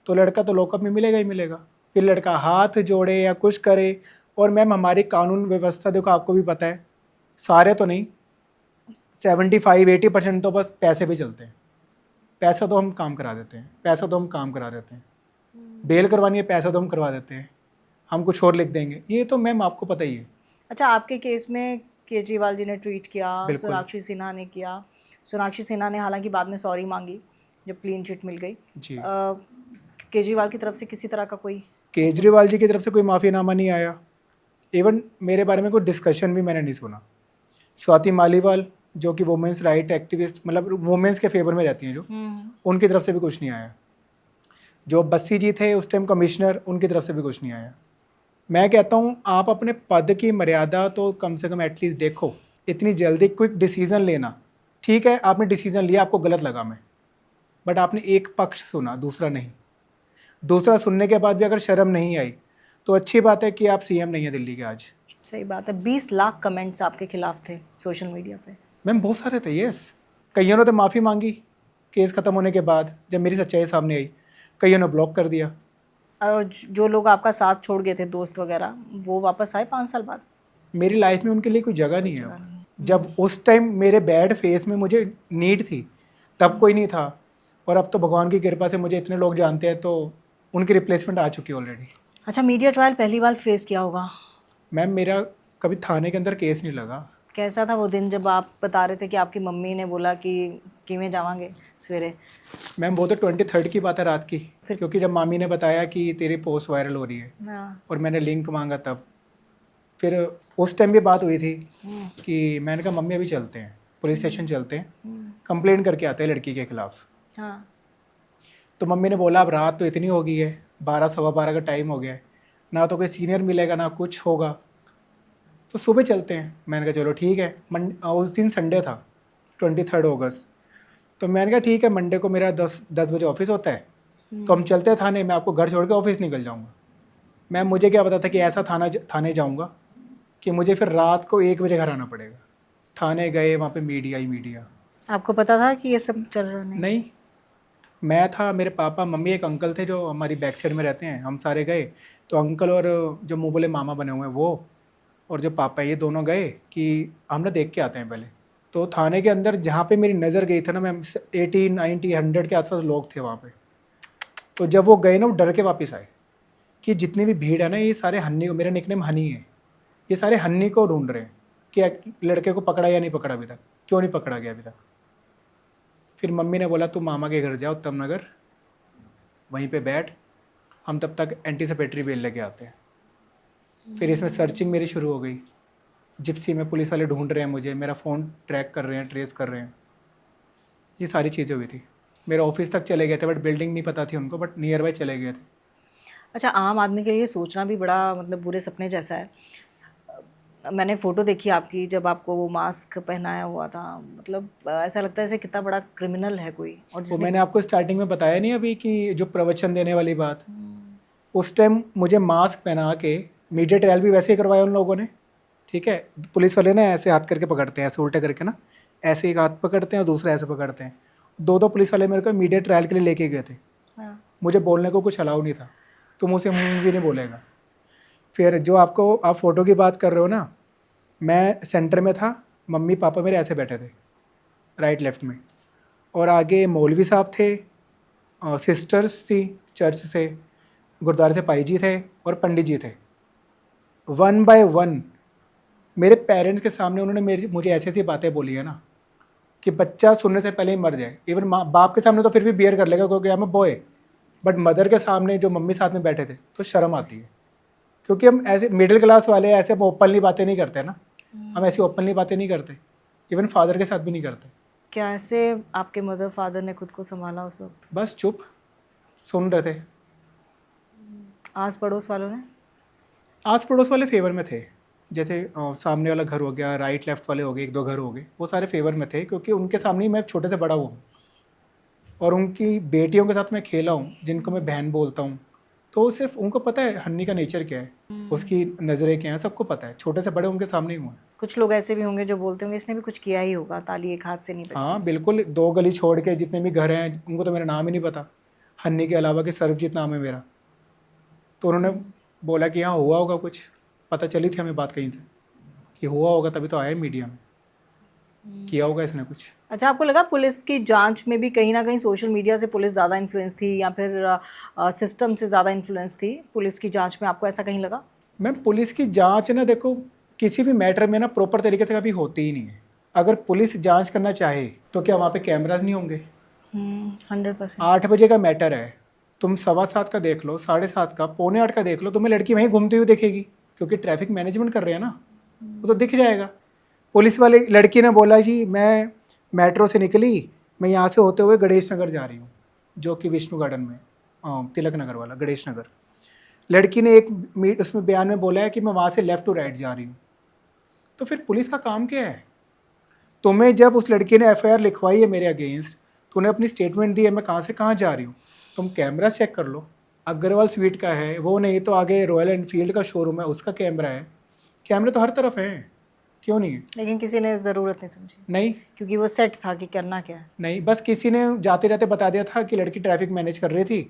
तो लड़का तो लॉकअप में मिलेगा ही मिलेगा। फिर लड़का हाथ जोड़े या कुछ करे। और मैम हमारी कानून व्यवस्था देखो, आपको भी पता है, सारे तो नहीं, 75-80% तो बस पैसे पे चलते हैं। पैसा तो हम काम करा देते हैं, पैसा तो हम काम करा देते हैं, बेल करवानी है पैसा तो हम करवा देते हैं, हम कुछ और लिख देंगे। ये तो मैम आपको पता ही है। अच्छा, आपके केस में केजरीवाल जी ने ट्वीट किया, बिल्कुल। सोनाक्षी सिन्हा ने किया। सोनाक्षी सिन्हा ने हालांकि बाद में सॉरी मांगी जब क्लीन चिट मिल गई। जी। केजरीवाल की तरफ से किसी तरह का कोई? केजरीवाल जी की तरफ से कोई माफ़ीनामा नहीं आया। इवन मेरे बारे में कोई डिस्कशन भी मैंने नहीं सुना। स्वाति मालीवाल जो कि वुमेंस राइट एक्टिविस्ट, मतलब वुमेंस के फेवर में रहती हैं जो, उनकी तरफ से भी कुछ नहीं आया। जो बस्सी जी थे उस टाइम कमिश्नर, उनकी तरफ से भी कुछ नहीं आया। मैं कहता हूँ आप अपने पद की मर्यादा तो कम से कम एटलीस्ट देखो। इतनी जल्दी क्विक डिसीज़न लेना, ठीक है आपने डिसीज़न लिया, आपको गलत लगा मैं, बट आपने एक पक्ष सुना, दूसरा नहीं। दूसरा सुनने के बाद भी अगर शर्म नहीं आई तो अच्छी बात है कि आप सीएम नहीं है दिल्ली के आज। सही बात है। 20 लाख कमेंट्स आपके खिलाफ थे सोशल मीडिया पे। मैम बहुत सारे थे, यस। कईयों ने तो माफ़ी मांगी केस ख़त्म होने के बाद, जब मेरी सच्चाई सामने आई। कईयों ने ब्लॉक कर दिया। और जो लोग आपका साथ छोड़ गए थे, दोस्त वगैरह, वो वापस आए 5 साल बाद? मेरी लाइफ में उनके लिए कोई जगह नहीं है अब। जब उस टाइम मेरे बैड फेस में मुझे नीड थी तब कोई नहीं था, और अब तो भगवान की कृपा से मुझे इतने लोग जानते हैं, तो उनकी रिप्लेसमेंट आ चुकी है ऑलरेडी। अच्छा, मीडिया ट्रायल पहली बार फेस किया होगा। मैम मेरा कभी थाने के अंदर केस नहीं लगा। कैसा था वो दिन जब आप बता रहे थे कि आपकी मम्मी ने बोला कि किमें जावांगे सवेरे? मैम वो तो 23 की बात है रात की, क्योंकि जब मामी ने बताया कि तेरी पोस्ट वायरल हो रही है हाँ। और मैंने लिंक मांगा, तब फिर उस टाइम भी बात हुई थी कि मैंने कहा मम्मी अभी चलते हैं, पुलिस स्टेशन चलते हैं, कंप्लेंट करके आते हैं लड़की के खिलाफ। हाँ। तो मम्मी ने बोला अब रात तो इतनी हो गई है, 12 सवा 12 का टाइम हो गया है, ना तो कोई सीनियर मिलेगा ना कुछ होगा, तो सुबह चलते हैं। मैंने कहा चलो ठीक है। उस दिन संडे था, 23 अगस्त। तो मैंने कहा ठीक है, मंडे को मेरा 10 बजे ऑफिस होता है, तो हम चलते हैं थाने, मैं आपको घर छोड़ के ऑफिस निकल जाऊँगा। मैम मुझे क्या पता था कि ऐसा थाने जाऊँगा कि मुझे फिर रात को 1 बजे घर आना पड़ेगा। थाने गए, वहाँ पे मीडिया ही मीडिया। आपको पता था कि ये सब चल रहा नहीं, मैं था, मेरे पापा मम्मी, एक अंकल थे जो हमारी बैक साइड में रहते हैं, हम सारे गए। तो अंकल और जो मुँह बोले मामा बने हुए हैं वो, और जो पापा ये दोनों गए कि हम ना देख के आते हैं पहले। तो थाने के अंदर जहाँ पे मेरी नज़र गई थी ना मैम, 80, 90, 100 के आसपास लोग थे वहाँ पे। तो जब वो गए ना, वो डर के वापस आए कि जितनी भी भीड़ है ना, ये सारे हन्नी को, मेरा निकनेम हनी है, ये सारे हन्नी को ढूंढ रहे हैं कि लड़के को पकड़ा या नहीं पकड़ा अभी तक, क्यों नहीं पकड़ा गया अभी तक। फिर मम्मी ने बोला तू मामा के घर जाओ उत्तम नगर, वहीं पे बैठ, हम तब तक एंटीसिपेटरी बेल लेके आते हैं। फिर इसमें सर्चिंग मेरी शुरू हो गई। जिप्सी में पुलिस वाले ढूंढ रहे हैं मुझे, मेरा फ़ोन ट्रैक कर रहे हैं, ट्रेस कर रहे हैं, ये सारी चीज़ें हुई थी। मेरे ऑफिस तक चले गए थे, बट बिल्डिंग नहीं पता थी उनको, बट नियर बाय चले गए थे। अच्छा, आम आदमी के लिए सोचना भी बड़ा मतलब बुरे सपने जैसा है। मैंने फ़ोटो देखी आपकी जब आपको वो मास्क पहनाया हुआ था, मतलब ऐसा लगता है जैसे कितना बड़ा क्रिमिनल है कोई। और वो जिसने मैंने आपको स्टार्टिंग में बताया नहीं अभी कि जो प्रवचन देने वाली बात, उस टाइम मुझे मास्क पहना के मीडिया ट्रायल भी वैसे ही करवाया उन लोगों ने, ठीक है। पुलिस वाले ना ऐसे हाथ करके पकड़ते हैं, ऐसे उल्टे करके ना, ऐसे एक हाथ पकड़ते हैं और दूसरा ऐसे पकड़ते हैं। दो पुलिस वाले मेरे को मीडिया ट्रायल के लिए लेके गए थे। हाँ। मुझे बोलने को कुछ अलाउ नहीं था, तो मुझसे मुंह भी नहीं बोलेगा। फिर जो आपको आप फोटो की बात कर रहे हो ना, मैं सेंटर में था, मम्मी पापा मेरे ऐसे बैठे थे राइट लेफ्ट में, और आगे मौलवी साहब थे, सिस्टर्स थी चर्च से, गुरुद्वारे से पाई जी थे और पंडित जी थे। 1 बाय 1 मेरे पेरेंट्स के सामने उन्होंने मुझे ऐसी ऐसी बातें बोली है ना कि बच्चा सुनने से पहले ही मर जाए। इवन माँ बाप के सामने तो फिर भी बियर कर लेगा क्योंकि हम बॉय, बट मदर के सामने जो मम्मी साथ में बैठे थे तो शर्म आती है, क्योंकि हम ऐसे मिडिल क्लास वाले ऐसे ओपनली बातें नहीं करते ना, हम ऐसी ओपनली बातें नहीं करते, इवन फादर के साथ भी नहीं करते। क्या ऐसे आपके मदर फादर ने खुद को संभाला उस वक्त? बस चुप सुन रहे थे। आस पड़ोस वालों ने? आस पड़ोस वाले फेवर में थे, जैसे सामने वाला घर हो गया, राइट लेफ्ट वाले हो गए, 1-2 घर हो गए, वो सारे फेवर में थे, क्योंकि उनके सामने ही मैं छोटे से बड़ा हुआ हूँ और उनकी बेटियों के साथ मैं खेला हूँ जिनको मैं बहन बोलता हूँ। तो सिर्फ उनको पता है हन्नी का नेचर क्या है, उसकी नज़रें क्या हैं, सबको पता है। छोटे से बड़े उनके सामने ही हुआ है। कुछ लोग ऐसे भी होंगे जो बोलते होंगे इसने भी कुछ किया ही होगा, ताली एक हाथ से नहीं बजती। हाँ बिल्कुल, 2 गली छोड़ के जितने भी घर हैं उनको तो मेरा नाम ही नहीं पता, हन्नी के अलावा कि सर्वजीत नाम है मेरा। तो उन्होंने बोला कि हाँ हुआ होगा कुछ, पता चली थी हमें बात कहीं से कि हुआ होगा, तभी तो आया मीडिया में, किया होगा इसने कुछ। अच्छा, आपको लगा पुलिस की जांच में भी कहीं ना कहीं सोशल मीडिया से पुलिस ज़्यादा इन्फ्लुएंस थी या फिर सिस्टम से ज़्यादा इन्फ्लुएंस थी पुलिस की जांच में? आपको ऐसा कहीं लगा? मैम पुलिस की जांच ना, देखो किसी भी मैटर में ना प्रॉपर तरीके से कभी होती ही नहीं है। अगर पुलिस जांच करना चाहे तो क्या वहाँ पे कैमराज नहीं होंगे? 100%। 8 बजे का मैटर है, तुम 7:15 का देख लो, 7:30 का, 7:45 का देख लो, तुम्हें लड़की वहीं घूमती हुई दिखेगी, क्योंकि ट्रैफिक मैनेजमेंट कर रहे हैं ना, वो तो दिख जाएगा। पुलिस वाले लड़की ने बोला जी मैं मेट्रो से निकली, मैं यहाँ से होते हुए गणेश नगर जा रही हूँ, जो कि विष्णु गार्डन में तिलक नगर वाला गणेश नगर। लड़की ने एक उसमें बयान में बोला है कि मैं वहाँ से लेफ़्ट टू राइट जा रही हूँ। तो फिर पुलिस का काम क्या है? तुम्हें जब उस लड़की ने FIR लिखवाई है मेरे अगेंस्ट, तूने अपनी स्टेटमेंट दी है मैं कहाँ से कहाँ जा रही हूँ, तुम कैमरा चेक कर लो। अग्रवाल स्वीट का है वो, नहीं तो आगे रॉयल एनफील्ड का शोरूम है उसका कैमरा है, कैमरे तो हर तरफ हैं, क्यों नहीं है? लेकिन किसी ने ज़रूरत नहीं समझी। नहीं क्योंकि वो सेट था कि करना क्या है। नहीं, बस किसी ने जाते जाते बता दिया था कि लड़की ट्रैफिक मैनेज कर रही थी,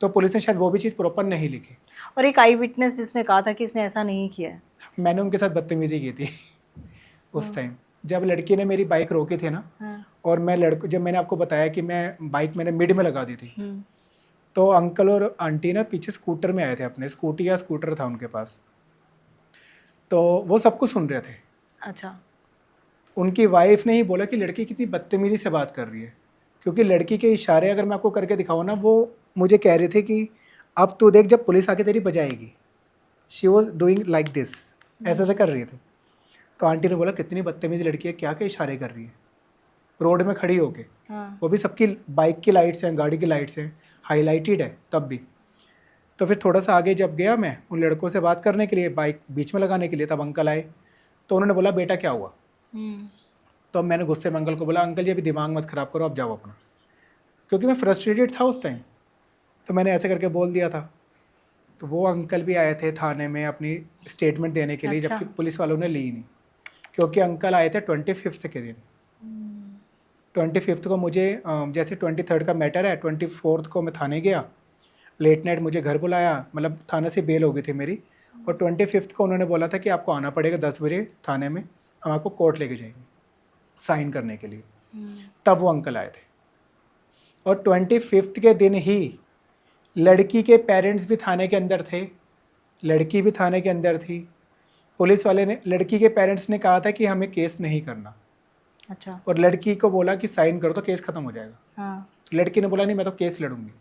तो पुलिस ने शायद वो भी चीज़ प्रॉपर नहीं लिखी। और एक आई विटनेस जिसने कहा था कि इसने ऐसा नहीं किया है। मैंने उनके साथ बदतमीजी की थी उस टाइम, जब लड़की ने मेरी बाइक रोकी थी ना, और मैं जब मैंने आपको बताया कि मैं बाइक मैंने मिड में लगा दी थी, तो अंकल और आंटी ना पीछे स्कूटर में आए थे, अपने स्कूटी या स्कूटर था उनके पास, तो वो सब कुछ सुन रहे थे। अच्छा। उनकी वाइफ ने ही बोला कि लड़की कितनी बदतमीजी से बात कर रही है, क्योंकि लड़की के इशारे अगर मैं आपको करके दिखाऊँ ना, वो मुझे कह रहे थे कि अब तू देख जब पुलिस आके तेरी बजाएगी। She was doing like this, ऐसा कर रही थी। तो आंटी ने बोला कितनी बदतमीजी लड़की है, क्या क्या इशारे कर रही है रोड में खड़ी होके। वो भी सबकी बाइक की लाइट्स हैं, गाड़ी की लाइट्स हैं, हाईलाइटेड है तब भी। तो फिर थोड़ा सा आगे जब गया मैं उन लड़कों से बात करने के लिए, बाइक बीच में लगाने के लिए, तब अंकल आए, तो उन्होंने बोला बेटा क्या हुआ? तो मैंने गुस्से में अंकल को बोला अंकल जी अभी दिमाग मत ख़राब करो, आप जाओ अपना, क्योंकि मैं फ्रस्ट्रेटेड था उस टाइम, तो मैंने ऐसे करके बोल दिया था। तो वो अंकल भी आए थे थाने में अपनी स्टेटमेंट देने के लिए, अच्छा। जबकि पुलिस वालों ने ली नहीं, क्योंकि अंकल आए थे 25 के दिन। 25 को मुझे जैसे 23 का मैटर है, 24 को मैं थाने गया, लेट नाइट मुझे घर बुलाया, मतलब थाने से बेल हो गई थी मेरी, और 25 को उन्होंने बोला था कि आपको आना पड़ेगा 10 बजे थाने में, हम आपको कोर्ट लेके जाएंगे साइन करने के लिए। तब वो अंकल आए थे, और 25 के दिन ही लड़की के पेरेंट्स भी थाने के अंदर थे, लड़की भी थाने के अंदर थी। पुलिस वाले ने, लड़की के पेरेंट्स ने कहा था कि हमें केस नहीं करना, अच्छा। और लड़की को बोला कि साइन करो तो केस खत्म हो जाएगा। हाँ। तो लड़की ने बोला नहीं मैं तो केस लड़ूंगी।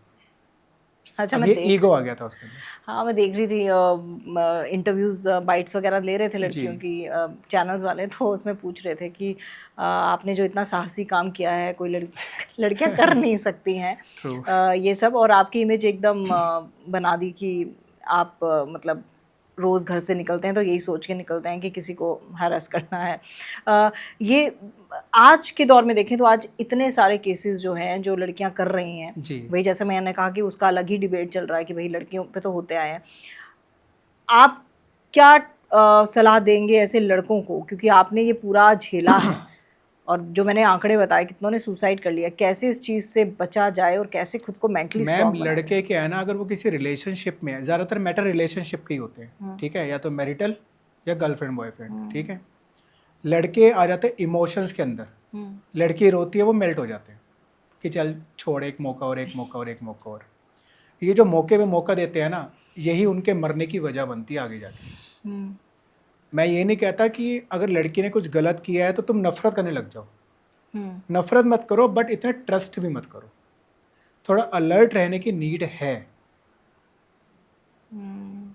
अच्छा, अब मैं ये देख ईगो आ गया था उसके अंदर। हाँ, मैं देख रही थी इंटरव्यूज़, बाइट्स वगैरह ले रहे थे लड़कियों की चैनल्स वाले, तो उसमें पूछ रहे थे कि आपने जो इतना साहसी काम किया है कोई लड़कियां कर नहीं सकती हैं ये सब, और आपकी इमेज एकदम बना दी कि आप मतलब रोज़ घर से निकलते हैं तो यही सोच के निकलते हैं कि किसी को हैरेस करना है। ये आज के दौर में देखें तो आज इतने सारे केसेस जो हैं जो लड़कियां कर रही हैं, जी। वही जैसे मैंने कहा कि उसका अलग ही डिबेट चल रहा है कि भाई लड़कियों पे तो होते आए हैं। आप क्या सलाह देंगे ऐसे लड़कों को, क्योंकि आपने ये पूरा झेला है और जो मैंने आंकड़े बताए कितनों ने सुसाइड कर लिया, कैसे इस चीज़ से बचा जाए और कैसे खुद को मेंटली मैम स्ट्रांग बनाए? लड़के क्या है ना, अगर वो किसी रिलेशनशिप में है, ज़्यादातर मैटर रिलेशनशिप के ही होते हैं, ठीक है, या तो मैरिटल या गर्लफ्रेंड बॉयफ्रेंड, ठीक है। लड़के आ जाते हैं इमोशंस के अंदर, लड़की रोती है वो मेल्ट हो जाते हैं कि चल छोड़, एक मौका और, एक मौका और, एक मौका और। ये जो मौके में मौका देते हैं ना, यही उनके मरने की वजह बनती है आगे जाके। मैं ये नहीं कहता कि अगर लड़की ने कुछ गलत किया है तो तुम नफरत करने लग जाओ, नफरत मत करो, बट इतना ट्रस्ट भी मत करो। थोड़ा अलर्ट रहने की नीड है।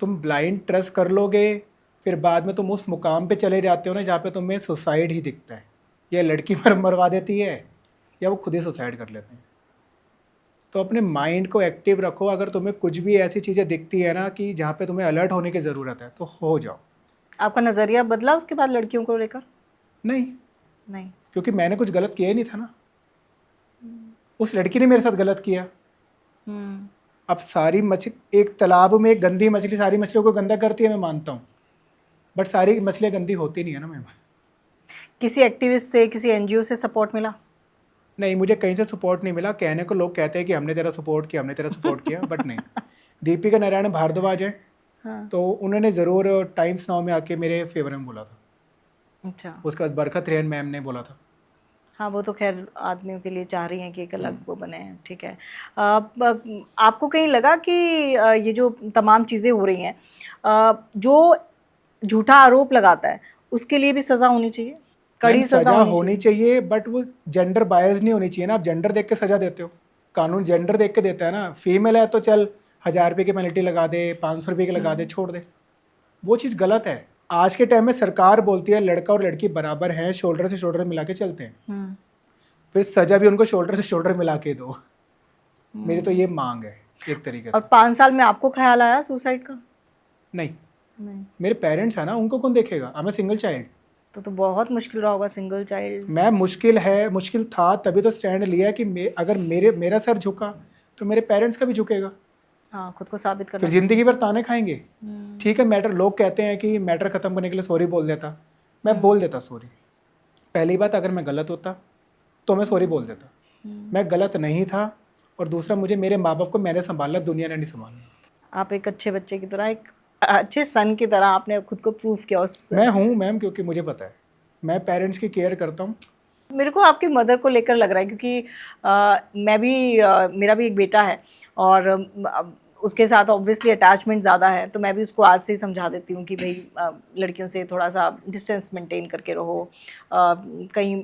तुम ब्लाइंड ट्रस्ट कर लोगे, फिर बाद में तुम उस मुकाम पे चले जाते हो ना जहाँ पे तुम्हें सुसाइड ही दिखता है, या लड़की मरवा देती है या वो खुद ही सुसाइड कर लेते हैं। तो अपने माइंड को एक्टिव रखो। अगर तुम्हें कुछ भी ऐसी चीज़ें दिखती है ना कि जहाँ पे तुम्हें अलर्ट होने की ज़रूरत है तो हो जाओ। आपका नज़रिया बदला उसके बाद लड़कियों को लेकर? नहीं, नहीं। क्योंकि मैंने कुछ गलत किया ही नहीं था ना, उस लड़की ने मेरे साथ गलत किया। अब सारी मछली एक तालाब में एक गंदी मछली सारी मछलियों को गंदा करती है, मैं मानता हूँ, बट सारी मछलियाँ गंदी होती नहीं है ना मैम। किसी एक्टिविस्ट से, किसी एनजीओ से सपोर्ट मिला? नहीं, मुझे कहीं से सपोर्ट नहीं मिला। कहने को लोग कहते हैं कि हमने तेरा सपोर्ट किया, हमने तेरा सपोर्ट किया, बट नहीं। दीपिका नारायण भारद्वाज है, तो उन्होंने ज़रूर टाइम्स नाउ में आके मेरे फेवर में बोला था। अच्छा। उसके बाद बरखत रेहन मैम ने बोला था। हाँ, वो तो खैर आदमियों के लिए चाह रही हैं कि एक अलग वो बने, ठीक है। आपको कहीं लगा कि ये जो तमाम चीज़ें हो रही हैं, जो झूठा आरोप लगाता है उसके लिए भी सज़ा होनी चाहिए, कड़ी सज़ा होनी चाहिए, बट वो जेंडर बायस नहीं होनी चाहिए ना। आप जेंडर देख के सज़ा देते हो, कानून जेंडर देख के देता है ना। फीमेल है तो चल 1000 रुपये की पेनल्टी लगा दे, 500 रुपये की लगा दे, छोड़ दे। वो चीज़ गलत है। आज के टाइम में सरकार बोलती है लड़का और लड़की बराबर हैं, शोल्डर से शोल्डर मिला के चलते हैं, फिर सजा भी उनको शोल्डर से शोल्डर मिला के दो। मेरी तो ये मांग है एक तरीके से। और 5 साल में आपको ख्याल आया सुसाइड का? नहीं, मेरे पेरेंट्स है ना, उनको कौन देखेगा। I am single child. तो बहुत मुश्किल रहा होगा सिंगल चाइल्ड। मैं मुश्किल था तभी तो स्टैंड लिया कि अगर मेरा सर झुका तो मेरे पेरेंट्स का भी झुकेगा। हाँ, खुद को साबित करना। फिर जिंदगी भर ताने खाएंगे। ठीक है, मैटर, लोग कहते हैं कि मैटर ख़त्म करने के लिए सॉरी बोल देता, मैं बोल देता सॉरी। पहली बात, अगर मैं गलत होता तो मैं सॉरी बोल देता। मैं गलत नहीं था, और दूसरा, मुझे मेरे माँ बाप को मैंने संभाला, दुनिया ने नहीं संभाला। आप एक अच्छे बच्चे की तरह, एक अच्छे सन की तरह आपने खुद को प्रूव किया उस। मैं हूँ मैम, क्योंकि मुझे पता है मैं पेरेंट्स की केयर करता हूँ। मेरे को आपकी मदर को लेकर लग रहा है, क्योंकि मैं भी मेरा भी एक बेटा है और उसके साथ ऑब्वियसली अटैचमेंट ज़्यादा है, तो मैं भी उसको आज से ही समझा देती हूँ कि भाई लड़कियों से थोड़ा सा डिस्टेंस मेंटेन करके रहो, कहीं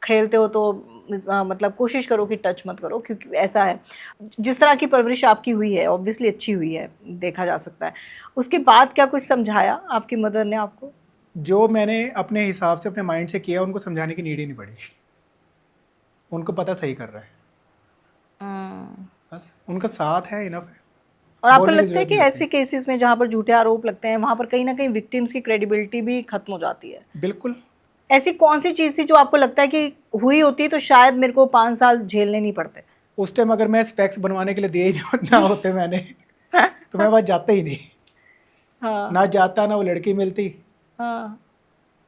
खेलते हो तो मतलब कोशिश करो कि टच मत करो, क्योंकि ऐसा है जिस तरह की परवरिश आपकी हुई है ऑब्वियसली अच्छी हुई है, देखा जा सकता है। उसके बाद क्या कुछ समझाया आपकी मदर ने आपको? जो मैंने अपने हिसाब से अपने माइंड से किया, उनको समझाने की नीड ही नहीं पड़ी। उनको पता सही कर रहा है, बस उनका साथ है, इनफ है। और आपको लगता है कि ऐसे केसेस में जहाँ पर झूठे आरोप लगते हैं वहाँ पर कहीं ना कहीं विक्टिम्स की क्रेडिबिलिटी भी खत्म हो जाती है? बिल्कुल। ऐसी कौन सी चीज़ थी जो आपको लगता है कि हुई होती तो शायद मेरे को 5 साल झेलने नहीं पड़ते? उस टाइम अगर मैं स्पेक्स बनवाने के लिए दिए ना होते मैंने तो मैं वहाँ जाता ही नहीं। हाँ। ना जाता, ना वो लड़की मिलती। हाँ।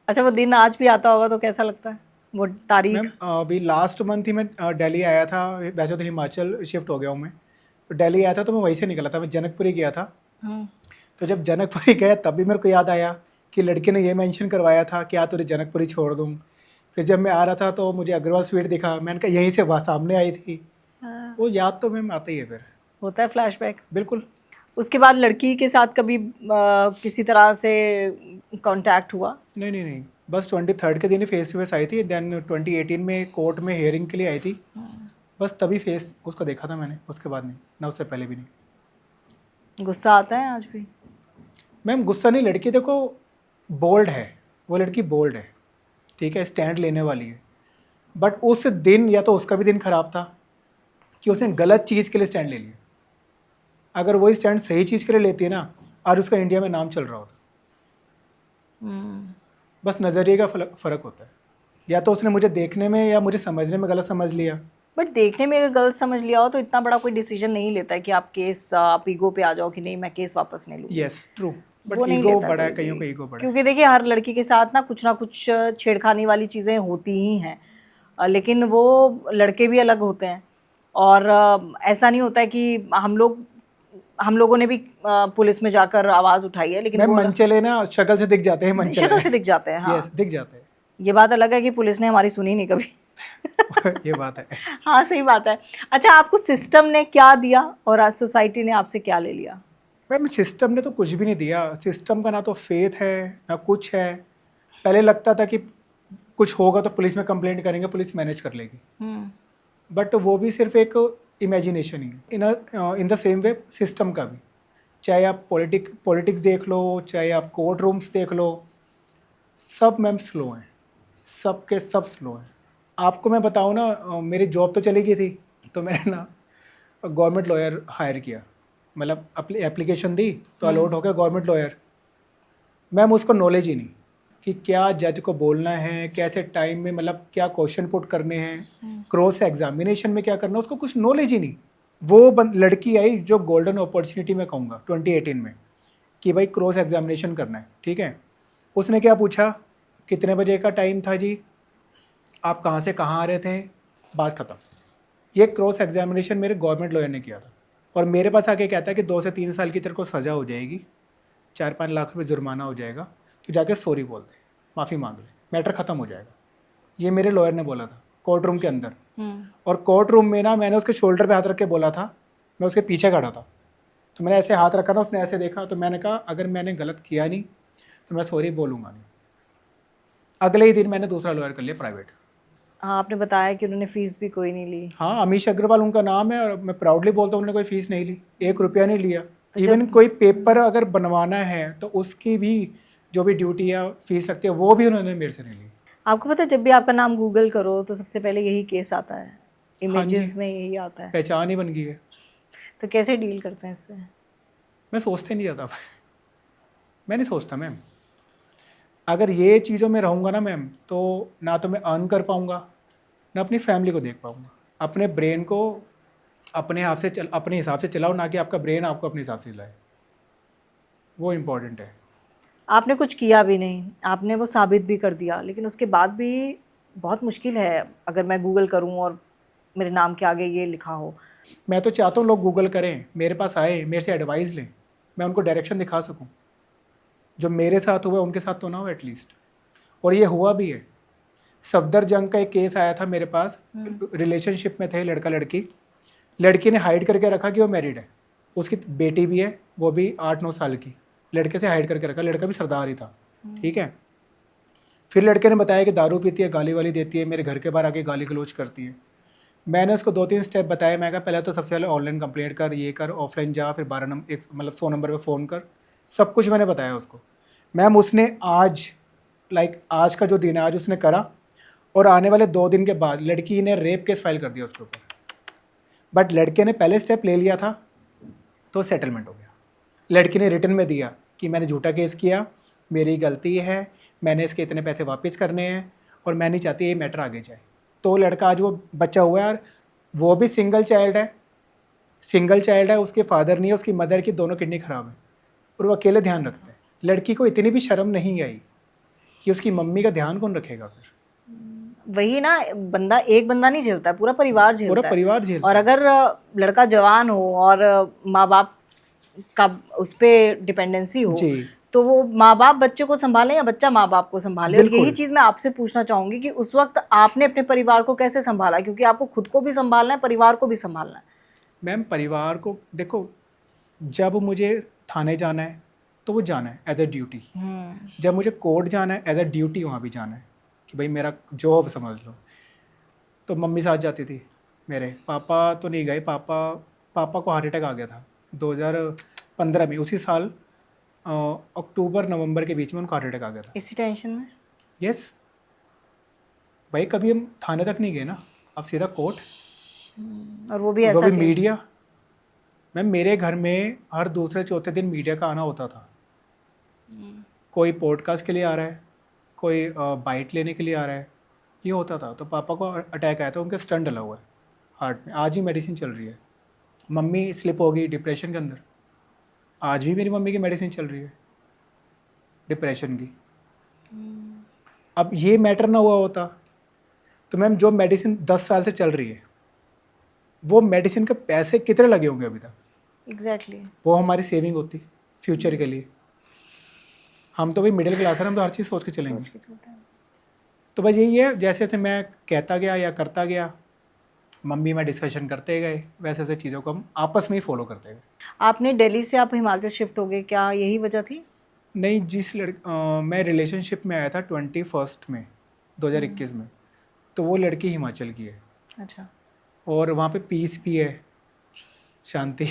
अच्छा, वो दिन आज भी आता होगा तो कैसा लगता है वो तारीख? मैम अभी लास्ट मंथ ही मैं दिल्ली आया था। वैसे तो हिमाचल शिफ्ट हो गया हूँ मैं, तो दिल्ली आया था तो मैं वहीं से निकला था। मैं जनकपुरी गया था। तो जब जनकपुरी गया तब भी मेरे को याद आया कि लड़के ने ये मेंशन करवाया था कि तुझे जनकपुरी छोड़ दूँ। फिर जब मैं आ रहा था तो मुझे अग्रवाल स्वीट दिखा, मैंने कहा यहीं से वहाँ सामने आई थी। वो याद तो मैम आता ही है। फिर होता है फ्लैशबैक। बिल्कुल। उसके बाद लड़की के साथ कभी किसी तरह से कांटेक्ट हुआ? नहीं, बस 23rd के दिन ही फेस टू फेस आई थी। देन 2018 में कोर्ट में हियरिंग के लिए आई थी, बस तभी फेस उसको देखा था मैंने। उसके बाद नहीं, ना उससे पहले भी नहीं। गुस्सा आता है आज भी? मैम गुस्सा नहीं, लड़की देखो बोल्ड है, वो लड़की बोल्ड है, ठीक है, स्टैंड लेने वाली है। बट उस दिन या तो उसका भी दिन खराब था कि उसने गलत चीज़ के लिए स्टैंड ले लिया। अगर वही स्टैंड सही चीज़ के लिए लेती है ना, आज उसका इंडिया में नाम चल रहा होता। बस नज़रिए का फ़र्क होता है, या तो उसने मुझे देखने में या मुझे समझने में गलत समझ लिया। बट देखने में अगर गलत समझ लिया हो तो इतना बड़ा कोई डिसीजन नहीं लेता है कि आप ईगो पे आ जाओ कि नहीं मैं केस वापस नहीं लूँगी। यस ट्रू, वो बट नहीं ईगो लेता बड़ा है, कोई कईयों भी। का ईगो बड़ा है। क्योंकि देखिए हर लड़की के साथ ना कुछ छेड़खानी वाली चीज़ें होती ही हैं, लेकिन वो लड़के भी अलग होते हैं। और ऐसा नहीं होता है कि हम लोगों ने भी पुलिस में जाकर आवाज़ उठाई है, लेकिन मैम वो मनचले ना शक्ल से दिख जाते हैं, मनचले शक्ल से दिख जाते हैं। हाँ, यस दिख जाते ये बात अलग है कि पुलिस ने हमारी सुनी नहीं कभी। हैं ये बात है। हाँ, सही बात है। अच्छा, आपको सिस्टम ने क्या दिया और आज सोसाइटी ने आपसे क्या ले लिया? मैम सिस्टम ने तो कुछ भी नहीं दिया। सिस्टम का ना तो फेथ है ना कुछ है। पहले लगता था कि कुछ होगा तो पुलिस में कंप्लेंट करेंगे, पुलिस मैनेज कर लेगी, बट वो भी सिर्फ एक इमेजिनेशन ही है। In the same way system का भी, चाहे आप पॉलिटिक्स देख लो, चाहे आप कोर्ट रूम्स देख लो, सब मैम स्लो हैं, सब के सब स्लो हैं। आपको मैं बताऊँ ना, मेरी जॉब तो चली गई थी, तो मैंने ना गवर्नमेंट लॉयर हायर किया, मतलब अपनी एप्लीकेशन दी तो अलॉट हो गया गवर्नमेंट लॉयर। मैम उसको नॉलेज ही नहीं कि क्या जज को बोलना है, कैसे टाइम में, मतलब क्या क्वेश्चन पुट करने हैं, क्रॉस एग्जामिनेशन में क्या करना है, उसको कुछ नॉलेज ही नहीं। वो लड़की आई जो गोल्डन अपॉर्चुनिटी में कहूँगा 2018 में, कि भाई क्रॉस एग्जामिनेशन करना है, ठीक है। उसने क्या पूछा, कितने बजे का टाइम था जी, आप कहाँ से कहाँ आ रहे थे, बात ख़त्म। ये क्रॉस एग्जामिनेशन मेरे गवर्नमेंट लॉयर ने किया था, और मेरे पास आके कहता है कि 2 से 3 साल की तेरे को सज़ा हो जाएगी, 4-5 लाख रुपए जुर्माना हो जाएगा, तो जाके सॉरी बोल दे, माफ़ी मांग ले, मैटर ख़त्म हो जाएगा। ये मेरे लॉयर ने बोला था कोर्ट रूम के अंदर। और कोर्ट रूम में ना मैंने उसके शोल्डर पे हाथ रख के बोला था, मैं उसके पीछे खड़ा था, तो मैंने ऐसे हाथ रखा ना, उसने ऐसे देखा, तो मैंने कहा अगर मैंने गलत किया नहीं तो मैं सॉरी बोलूँगा नहीं। अगले ही दिन मैंने दूसरा लॉयर कर लिया प्राइवेट। हाँ, आपने बताया कि उन्होंने फीस भी कोई नहीं ली। हाँ, अमीश अग्रवाल उनका नाम है, और मैं प्राउडली बोलता हूँ उन्होंने कोई फीस नहीं ली, 1 रुपया नहीं लिया। इवन कोई पेपर अगर बनवाना है तो उसकी भी जो भी ड्यूटी या फीस लगती है वो भी उन्होंने मेरे से नहीं ली। आपको पता है जब भी आपका नाम गूगल करो तो सबसे पहले यही केस आता है, इमेजेस में यही आता है। पहचान ही बन गई है। तो कैसे डील करते हैं इससे? मैं सोचते नहीं ज़्यादा मैं नहीं सोचता मैम। अगर ये चीज़ों में रहूँगा ना मैम, तो ना तो मैं अर्न कर पाऊँगा, ना अपनी फैमिली को देख पाऊँगा। अपने ब्रेन को अपने हिसाब से चलाओ, ना कि आपका ब्रेन आपको अपने हिसाब से चलाए, वो इम्पोर्टेंट है। आपने कुछ किया भी नहीं, आपने वो साबित भी कर दिया, लेकिन उसके बाद भी बहुत मुश्किल है अगर मैं गूगल करूं और मेरे नाम के आगे ये लिखा हो। मैं तो चाहता हूँ लोग गूगल करें, मेरे पास आए, मेरे से एडवाइस लें, मैं उनको डायरेक्शन दिखा सकूँ। जो मेरे साथ हुआ उनके साथ तो ना हो एटलीस्ट। और ये हुआ भी है। सफदरजंग का एक केस आया था मेरे पास, रिलेशनशिप में थे लड़का लड़की, लड़की ने हाइड करके रखा कि वो मैरिड है, उसकी बेटी भी है, वो भी 8-9 साल की, लड़के से हाइड करके रखा, लड़का भी सरदार ही था, ठीक है। फिर लड़के ने बताया कि दारू पीती है, गाली वाली देती है, मेरे घर के बाहर आके गाली गलौज करती है। मैंने उसको 2-3 स्टेप बताए। मैं कहा पहले तो सबसे पहले ऑनलाइन कंप्लेंट कर, ये कर, ऑफलाइन जा, फिर 100 नंबर पे फ़ोन कर, सब कुछ मैंने बताया उसको। मैम उसने आज आज का जो दिन है, आज उसने करा, और आने वाले 2 दिन के बाद लड़की ने रेप केस फाइल कर दिया उसके ऊपर। बट लड़के ने पहले स्टेप ले लिया था तो सेटलमेंट हो गया। लड़की ने रिटर्न में दिया कि मैंने झूठा केस किया, मेरी गलती है, मैंने इसके इतने पैसे वापस करने हैं, और मैं नहीं चाहती ये मैटर आगे जाए। तो लड़का आज वो बच्चा हुआ है, यार वो भी सिंगल चाइल्ड है, उसके फादर नहीं है, उसकी मदर की दोनों किडनी खराब है, और वो अकेले ध्यान रखता है। लड़की को इतनी भी शर्म नहीं आई कि उसकी मम्मी का ध्यान कौन रखेगा। फिर वही ना, एक बंदा नहीं झेलता है, पूरा परिवार झेलता है। पूरा परिवार झेलता और अगर लड़का जवान हो और माँ बाप का उस पर डिपेंडेंसी हो, तो वो माँ बाप बच्चे को संभाले या बच्चा माँ बाप को संभाले। और यही चीज़ मैं आपसे पूछना चाहूँगी कि उस वक्त आपने अपने परिवार को कैसे संभाला, क्योंकि आपको खुद को भी संभालना है, परिवार को भी संभालना है। मैम परिवार को देखो, जब मुझे थाने जाना है तो वो जाना है एज ए ड्यूटी, जब मुझे कोर्ट जाना है एज ए ड्यूटी वहाँ भी जाना है कि भाई मेरा जॉब समझ लो। तो मम्मी साथ जाती थी मेरे, पापा तो नहीं गए। पापा को हार्ट अटैक आ गया था 2015 में, उसी साल अक्टूबर नवंबर के बीच में उनको हार्ट अटैक आ गया था। इसी टेंशन में? यस भाई, कभी हम थाने तक नहीं गए ना, अब सीधा कोर्ट, और वो भी ऐसा मीडिया। मैम मेरे घर में हर दूसरे चौथे दिन मीडिया का आना होता था। कोई पॉडकास्ट के लिए आ रहा है, कोई बाइट लेने के लिए आ रहा है, ये होता था। तो पापा को अटैक आया था, उनके स्टंट डला हुआ है हार्ट में, आज ही मेडिसिन चल रही है। मम्मी स्लिप हो गई डिप्रेशन के अंदर, आज भी मेरी मम्मी की मेडिसिन चल रही है डिप्रेशन की। अब ये मैटर ना हुआ होता तो मैम जो मेडिसिन 10 साल से चल रही है, वो मेडिसिन के पैसे कितने लगे होंगे अभी तक? एग्जैक्टली वो हमारी सेविंग होती फ्यूचर के लिए। हम तो भाई मिडिल क्लास है, हम तो हर चीज़ सोच के चलेंगे। तो बस यही है, जैसे जैसे मैं कहता गया या करता गया, मम्मी मैं डिस्कशन करते गए, वैसे वैसे चीज़ों को हम आपस में ही फॉलो करते गए। आपने दिल्ली से आप हिमाचल शिफ्ट हो गए, क्या यही वजह थी? नहीं, मैं रिलेशनशिप में आया था 21 में 2021 में, तो वो लड़की हिमाचल की है अच्छा। और वहाँ पे पीस भी है, शांति।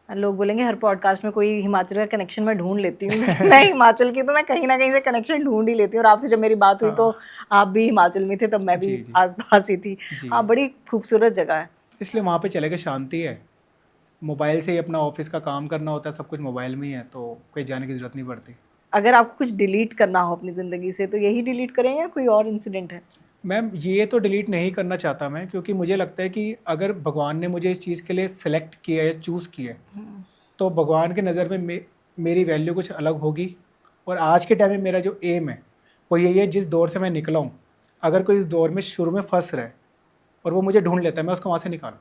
लोग बोलेंगे हर पॉडकास्ट में कोई हिमाचल का कनेक्शन मैं ढूंढ लेती हूँ। मैं हिमाचल की, तो मैं कहीं ना कहीं से कनेक्शन ढूंढ ही लेती हूँ। और आपसे जब मेरी बात हुई तो आप भी हिमाचल में थे, तब मैं भी जी। आसपास ही थी। हाँ, बड़ी खूबसूरत जगह है। इसलिए वहाँ पे चले गए, शांति है। मोबाइल से ही अपना ऑफिस का काम करना होता है, सब कुछ मोबाइल में ही है, तो कोई जाने की ज़रूरत नहीं पड़ती। अगर आपको कुछ डिलीट करना हो अपनी ज़िंदगी से, तो यही डिलीट करें या कोई और इंसिडेंट है? मैम ये तो डिलीट नहीं करना चाहता मैं, क्योंकि मुझे लगता है कि अगर भगवान ने मुझे इस चीज़ के लिए सेलेक्ट किया है, चूज़ किया है, तो भगवान की नज़र में मेरी वैल्यू कुछ अलग होगी। और आज के टाइम में मेरा जो एम है वो यही है, जिस दौर से मैं निकला हूँ, अगर कोई इस दौर में शुरू में फंस रहा है और वो मुझे ढूंढ लेता है, मैं उसको वहाँ से निकालूँ,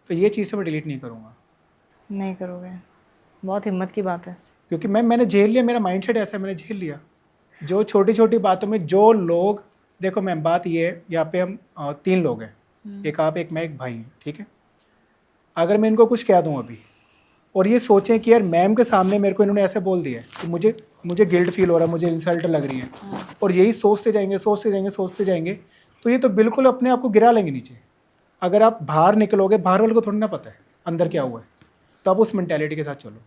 तो ये चीज़ से मैं डिलीट नहीं करूँगा। नहीं करोगे? बहुत हिम्मत की बात है। क्योंकि मैंने झेल लिया, मेरा माइंडसेट ऐसा है, मैंने झेल लिया। जो छोटी छोटी बातों में जो लोग, देखो मैम बात ये है, यहाँ पे हम 3 लोग हैं, एक आप, एक मैं, एक भाई हैं, ठीक है। अगर मैं इनको कुछ कह दूँ अभी और ये सोचें कि यार मैम के सामने मेरे को इन्होंने ऐसे बोल दिया है, तो मुझे गिल्ट फील हो रहा है, मुझे इंसल्ट लग रही है, और यही सोचते जाएंगे, तो ये तो बिल्कुल अपने आप को गिरा लेंगे नीचे। अगर आप बाहर निकलोगे, बाहर वाले को थोड़ी ना पता है अंदर क्या हुआ है, तो आप उस मेंटेलिटी के साथ चलो।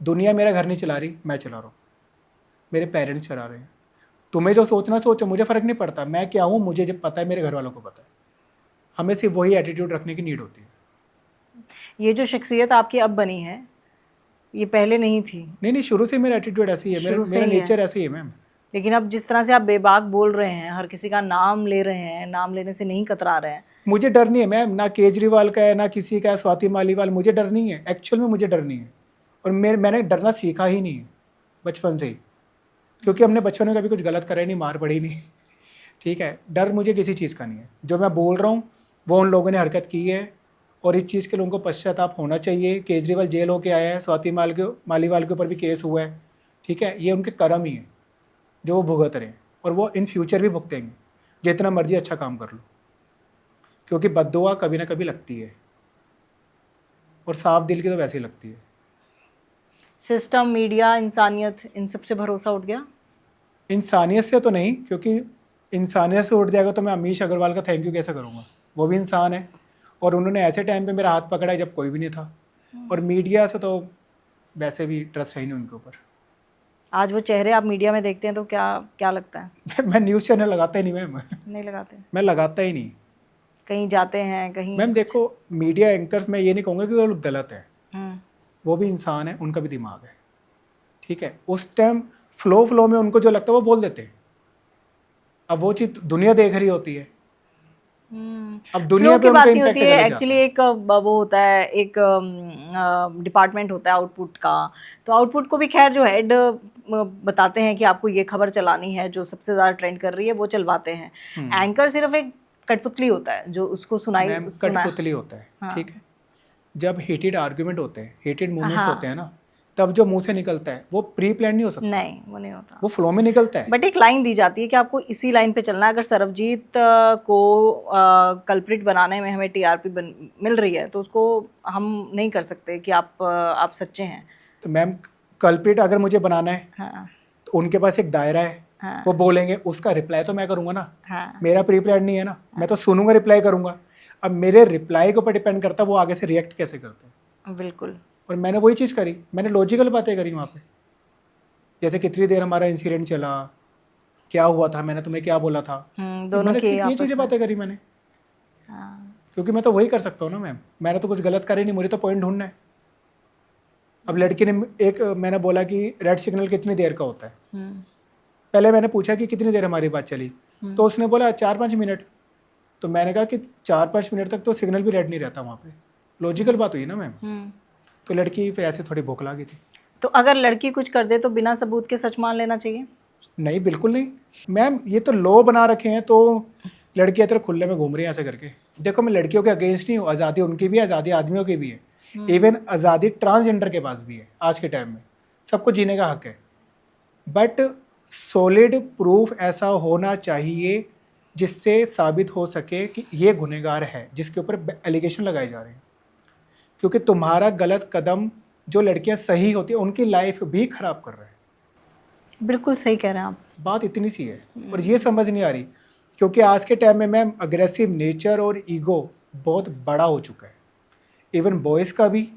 दुनिया मेरा घर नहीं चला रही, मैं चला रहा हूँ, मेरे पेरेंट्स चला रहे हैं। तुम्हें जो सोचना सोचो, मुझे फ़र्क नहीं पड़ता मैं क्या हूँ, मुझे जब पता है, मेरे घर वालों को पता है। हमें सिर्फ वही एटीट्यूड रखने की नीड होती है। ये जो शख्सियत आपकी अब बनी है, ये पहले नहीं थी? नहीं, शुरू से मेरा एटीट्यूड ऐसे ही है, मेरा नेचर ऐसे ही है मैम। लेकिन अब जिस तरह से आप बेबाक बोल रहे हैं, हर किसी का नाम ले रहे हैं, नाम लेने से नहीं कतरा रहे हैं। मुझे डर नहीं है मैम, ना केजरीवाल का है, ना किसी का है, स्वाति मालीवाल, मुझे डर नहीं है, एक्चुअल में मुझे डर नहीं है। और मैंने डरना सीखा ही नहीं है बचपन से ही, क्योंकि हमने बचपन में कभी कुछ गलत करा ही नहीं, मार पड़ी नहीं, ठीक है। डर मुझे किसी चीज़ का नहीं है। जो मैं बोल रहा हूँ वो उन लोगों ने हरकत की है, और इस चीज़ के लिए उनको पश्चाताप होना चाहिए। केजरीवाल जेल होके आया है, स्वाति मालीवाल के ऊपर भी केस हुआ है, ठीक है। ये उनके कर्म ही है जो वो भुगत रहे हैं, और वो इन फ्यूचर भी भुगतेंगे, जितना मर्जी अच्छा काम कर लो, क्योंकि बद्दुआ कभी ना कभी लगती है, और साफ दिल की तो वैसे ही लगती है। सिस्टम, मीडिया, इंसानियत, इन सब से भरोसा उठ गया? इंसानियत से तो नहीं, क्योंकि इंसानियत से उठ जाएगा तो मैं अमीश अग्रवाल का थैंक यू कैसे करूँगा, वो भी इंसान है, और उन्होंने ऐसे टाइम पे मेरा हाथ पकड़ा है जब कोई भी नहीं था। और मीडिया से तो वैसे भी ट्रस्ट है ही नहीं उनके ऊपर। आज वो चेहरे आप मीडिया में देखते हैं तो क्या लगता है? मैं न्यूज़ चैनल लगाता ही नहीं मैम, नहीं लगाते? मैं लगाता ही नहीं। कहीं जाते हैं कहीं? मैम देखो, मीडिया एंकर्स, मैं ये नहीं कहूँगा कि वो लोग गलत हैं, हम्म, वो भी इंसान है, उनका भी दिमाग है, ठीक है। उस टाइम फ्लो में उनको जो लगता है वो बोल देते हैं। अब वो चीज़ दुनिया देख रही होती है, अब दुनिया फ्लो पे की बात उनका नहीं इम्पैक्ट होती है। है। एक्चुअली एक वो होता है, एक डिपार्टमेंट होता है आउटपुट का, तो आउटपुट को भी खैर जो हेड बताते हैं कि आपको ये खबर चलानी है, जो सबसे ज़्यादा ट्रेंड कर रही है वो चलवाते हैं। एंकर सिर्फ एक कठपुतली होता है जो उसको कठपुतली होता है, हाँ। ठीक है। जब हेटेड आर्ग्यूमेंट होते हैं, हेटेड मूवमेंट्स हाँ। होते हैं ना, तब जो मुंह से निकलता है वो प्री प्लान नहीं हो सकता, नहीं, वो नहीं होता, वो फ्लो में निकलता है। बट एक लाइन दी जाती है कि आपको इसी लाइन पे चलना है। अगर सरबजीत को कल्प्रिट बनाने में हमें टीआरपी मिल रही है तो उसको हम नहीं कर सकते कि आप सच्चे हैं। तो मैम कल्प्रिट अगर मुझे बनाना है, हाँ तो उनके पास एक दायरा है, हाँ वो बोलेंगे, उसका रिप्लाई तो मैं करूंगा ना, हाँ, मेरा प्री प्लान नहीं है ना, मैं तो सुनूंगा, रिप्लाई करूंगा। अब मेरे रिप्लाई के ऊपर डिपेंड करता है वो आगे से रिएक्ट कैसे करते हैं। बिल्कुल। और मैंने वही चीज़ करी, मैंने लॉजिकल बातें करी वहाँ पे, जैसे कितनी देर हमारा इंसिडेंट चला, क्या हुआ था, मैंने तुम्हें क्या बोला था, तो दोनों मैंने की सिर्फ ये आपस चीज़ें में। बातें करी मैंने। हाँ। क्योंकि मैं तो वही कर सकता हूँ ना मैम, मैंने तो कुछ गलत कर ही नहीं, मुझे तो पॉइंट ढूंढना है। अब लड़की ने मैंने बोला कि रेड सिग्नल कितनी देर का होता है, पहले मैंने पूछा कि कितनी देर हमारी बात चली, तो उसने बोला 4-5 मिनट। तो मैंने कहा कि 4-5 मिनट तक तो सिग्नल भी रेड नहीं रहता वहाँ पे, लॉजिकल बात हुई ना मैम। तो लड़की फिर ऐसे थोड़ी भूख लगी थी। तो अगर लड़की कुछ कर दे तो बिना सबूत के सच मान लेना चाहिए? नहीं, बिल्कुल नहीं मैम, ये तो लॉ बना रखे हैं, तो लड़कियां तरह खुले में घूम रही हैं ऐसे करके। देखो मैं लड़कियों के अगेंस्ट नहीं हूँ, आज़ादी उनकी भी है, आज़ादी आदमियों की भी है, इवन आज़ादी ट्रांसजेंडर के पास भी है। आज के टाइम में सबको जीने का हक है, बट सॉलिड प्रूफ ऐसा होना चाहिए जिससे साबित हो सके कि ये गुनहगार है जिसके ऊपर एलिगेशन लगाए जा रहे हैं। क्योंकि तुम्हारा गलत कदम जो लड़कियां सही होती है उनकी लाइफ भी खराब कर रहे हैं। बिल्कुल सही कह रहे हैं आप। बात इतनी सी है, और ये समझ नहीं आ रही, क्योंकि आज के टाइम में मैम अग्रेसिव नेचर और ईगो बहुत बड़ा हो चुका है, इवन बॉयज़ का भी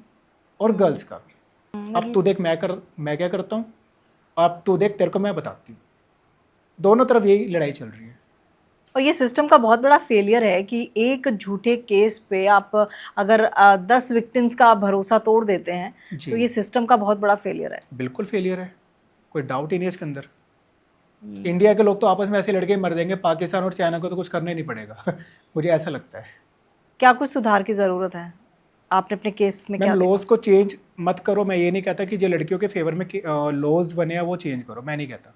और गर्ल्स का भी। अब तू देख मैं क्या करता हूँ, अब तू देख तेरे को मैं बताती हूँ। दोनों तरफ यही लड़ाई चल रही है। और ये सिस्टम का बहुत बड़ा फेलियर है कि एक झूठे केस पे आप अगर 10 विक्टिम्स का आप भरोसा तोड़ देते हैं, जी। तो ये सिस्टम का बहुत बड़ा फेलियर है। बिल्कुल फेलियर है, कोई डाउट ही नहीं है इसके अंदर। इंडिया के लोग तो आपस में ऐसे लड़के मर जाएंगे, पाकिस्तान और चाइना को तो कुछ करना ही नहीं पड़ेगा मुझे ऐसा लगता है। क्या कुछ सुधार की ज़रूरत है? आपने अपने केस में क्या मैम देखा? लॉज को चेंज मत करो, मैं ये नहीं कहता कि जो लड़कियों के फेवर में लॉज बने हैं वो चेंज करो, मैं नहीं कहता,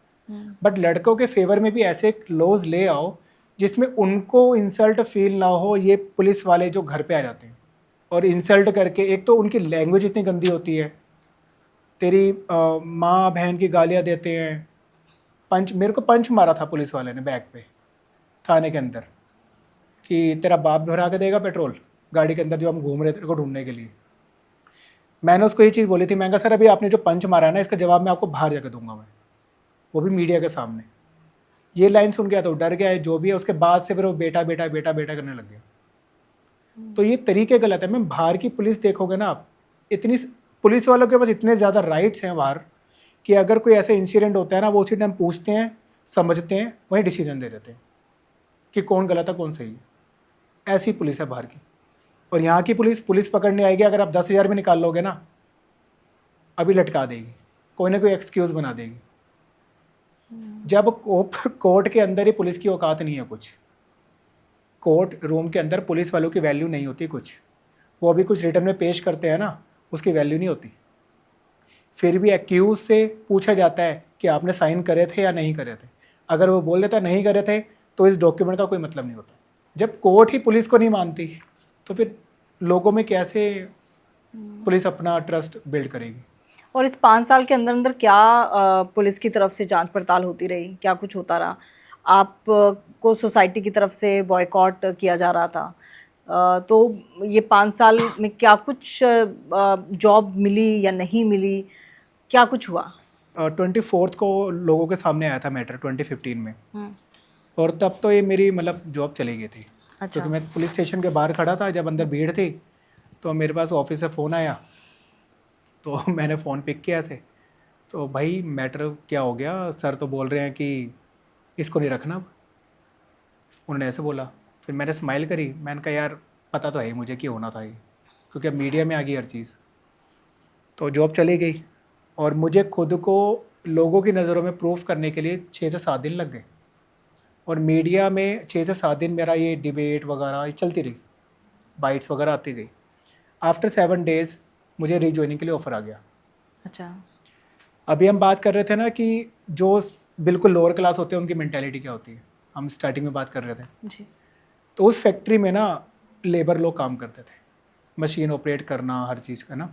बट लड़कों के फेवर में भी ऐसे लॉज ले आओ जिसमें उनको इंसल्ट फील ना हो। ये पुलिस वाले जो घर पे आ जाते हैं और इंसल्ट करके, एक तो उनकी लैंग्वेज इतनी गंदी होती है, तेरी माँ बहन की गालियाँ देते हैं। मेरे को पंच मारा था पुलिस वाले ने बैक पे थाने के अंदर कि तेरा बाप भरा के देगा पेट्रोल गाड़ी के अंदर जो हम घूम रहे थे तेरे को ढूंढने के लिए। मैंने उसको ये चीज़ बोली थी, मैं कहा सर अभी आपने जो पंच मारा है ना इसका जवाब मैं आपको बाहर जाके दूंगा, मैं वो भी मीडिया के सामने। ये लाइन सुन गया तो डर गया है जो भी है, उसके बाद से फिर वो बेटा बेटा बेटा बेटा करने लग गया। तो ये तरीके गलत है मैम। बाहर की पुलिस देखोगे ना आप, इतनी पुलिस वालों के पास इतने ज़्यादा राइट्स हैं बाहर कि अगर कोई ऐसा इंसिडेंट होता है ना वो उसी टाइम पूछते हैं, समझते हैं, वहीं डिसीजन दे देते हैं कि कौन गलत है कौन सही है। ऐसी पुलिस है बाहर की। और यहाँ की पुलिस पकड़ने आएगी, अगर आप 10,000 में निकाल लोगे ना अभी लटका देगी, कोई ना कोई एक्सक्यूज़ बना देगी। जब कोर्ट के अंदर ही पुलिस की औकात नहीं है कुछ, कोर्ट रूम के अंदर पुलिस वालों की वैल्यू नहीं होती कुछ, वो अभी कुछ रिटर्न में पेश करते हैं ना उसकी वैल्यू नहीं होती। फिर भी एक्यूज से पूछा जाता है कि आपने साइन करे थे या नहीं करे थे, अगर वो बोल देता नहीं करे थे तो इस डॉक्यूमेंट का कोई मतलब नहीं होता। जब कोर्ट ही पुलिस को नहीं मानती तो फिर लोगों में कैसे पुलिस अपना ट्रस्ट बिल्ड करेगी। और इस 5 साल के अंदर अंदर क्या पुलिस की तरफ से जांच पड़ताल होती रही? क्या कुछ होता रहा? आप को सोसाइटी की तरफ से बॉयकॉट किया जा रहा था, तो ये 5 साल में क्या कुछ जॉब मिली या नहीं मिली, क्या कुछ हुआ? 24 को लोगों के सामने आया था मैटर 2015 में, और तब तो ये मेरी मतलब जॉब चली गई थी। अच्छा। क्योंकि मैं पुलिस स्टेशन के बाहर खड़ा था, जब अंदर भीड़ थी तो मेरे पास ऑफिस से फ़ोन आया, तो मैंने फ़ोन पिक किया ऐसे, तो भाई मैटर क्या हो गया, सर तो बोल रहे हैं कि इसको नहीं रखना अब, उन्होंने ऐसे बोला। फिर मैंने स्माइल करी, मैंने कहा यार पता तो है मुझे कि होना था ये, क्योंकि अब मीडिया में आ गई हर चीज़। तो जॉब चली गई और मुझे खुद को लोगों की नज़रों में प्रूफ करने के लिए 6 से 7 दिन लग गए, और मीडिया में 6 से 7 दिन मेरा ये डिबेट वगैरह ये चलती रही, बाइट्स वगैरह आती गई। आफ्टर 7 डेज़ मुझे रीजॉइनिंग के लिए ऑफ़र आ गया। अच्छा। अभी हम बात कर रहे थे ना कि जो बिल्कुल लोअर क्लास होते हैं उनकी मेंटालिटी क्या होती है, हम स्टार्टिंग में बात कर रहे थे जी। तो उस फैक्ट्री में ना लेबर लोग काम करते थे, मशीन ऑपरेट करना हर चीज़ का ना,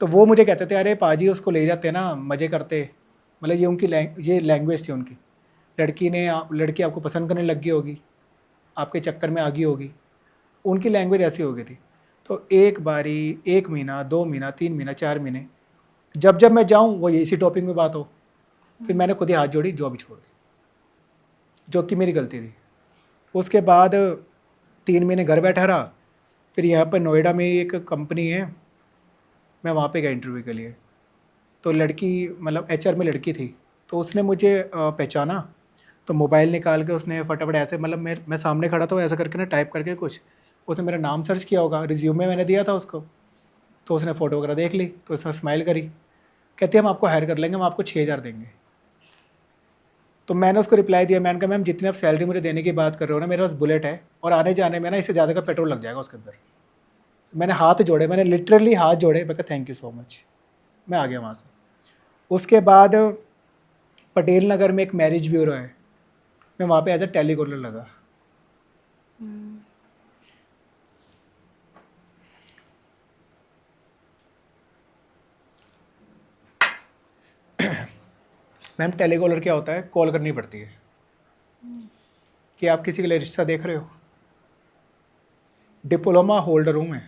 तो वो मुझे कहते थे अरे पाजी उसको ले जाते ना मज़े करते, मतलब ये उनकी ये लैंग्वेज थी उनकी। लड़की आपको पसंद करने लग गई होगी, आपके चक्कर में आ गई होगी, उनकी लैंग्वेज ऐसी हो गई थी। तो एक बारी 1 महीना 2 महीना 3 महीना 4 महीने जब मैं जाऊँ वो इसी टॉपिक में बात हो, फिर मैंने खुद ही हाथ जोड़ी, जॉब ही छोड़ दी, जो कि मेरी गलती थी। उसके बाद 3 महीने घर बैठा रहा, फिर यहाँ पर नोएडा में एक कंपनी है, मैं वहाँ पे गया इंटरव्यू के लिए। तो लड़की मतलब HR में लड़की थी, तो उसने मुझे पहचाना, तो मोबाइल निकाल के उसने फटाफट ऐसे मतलब मैं सामने खड़ा था, ऐसा करके ना टाइप करके कुछ उसने मेरा नाम सर्च किया होगा, रिज्यूमे मैंने दिया था उसको, तो उसने फ़ोटो वगैरह देख ली, तो उसने स्माइल करी, कहती है हम आपको हायर कर लेंगे, हम आपको 6,000 देंगे। तो मैंने उसको रिप्लाई दिया, मैंने कहा मैम जितनी आप सैलरी मुझे देने की बात कर रहे हो ना, मेरे पास बुलेट है और आने जाने में ना इससे ज़्यादा का पेट्रोल लग जाएगा उसके अंदर। मैंने हाथ जोड़े, मैंने लिटरली हाथ जोड़े, मैं कहा थैंक यू सो मच, मैं आ गया वहाँ से। उसके बाद पटेल नगर में एक मैरिज ब्यूरो है, मैं वहाँ पे एज अ टेलीकॉलर लगा। मैम टेलीकॉलर क्या होता है, कॉल करनी पड़ती है कि आप किसी के लिए रिश्ता देख रहे हो, डिप्लोमा होल्डर हूँ मैं,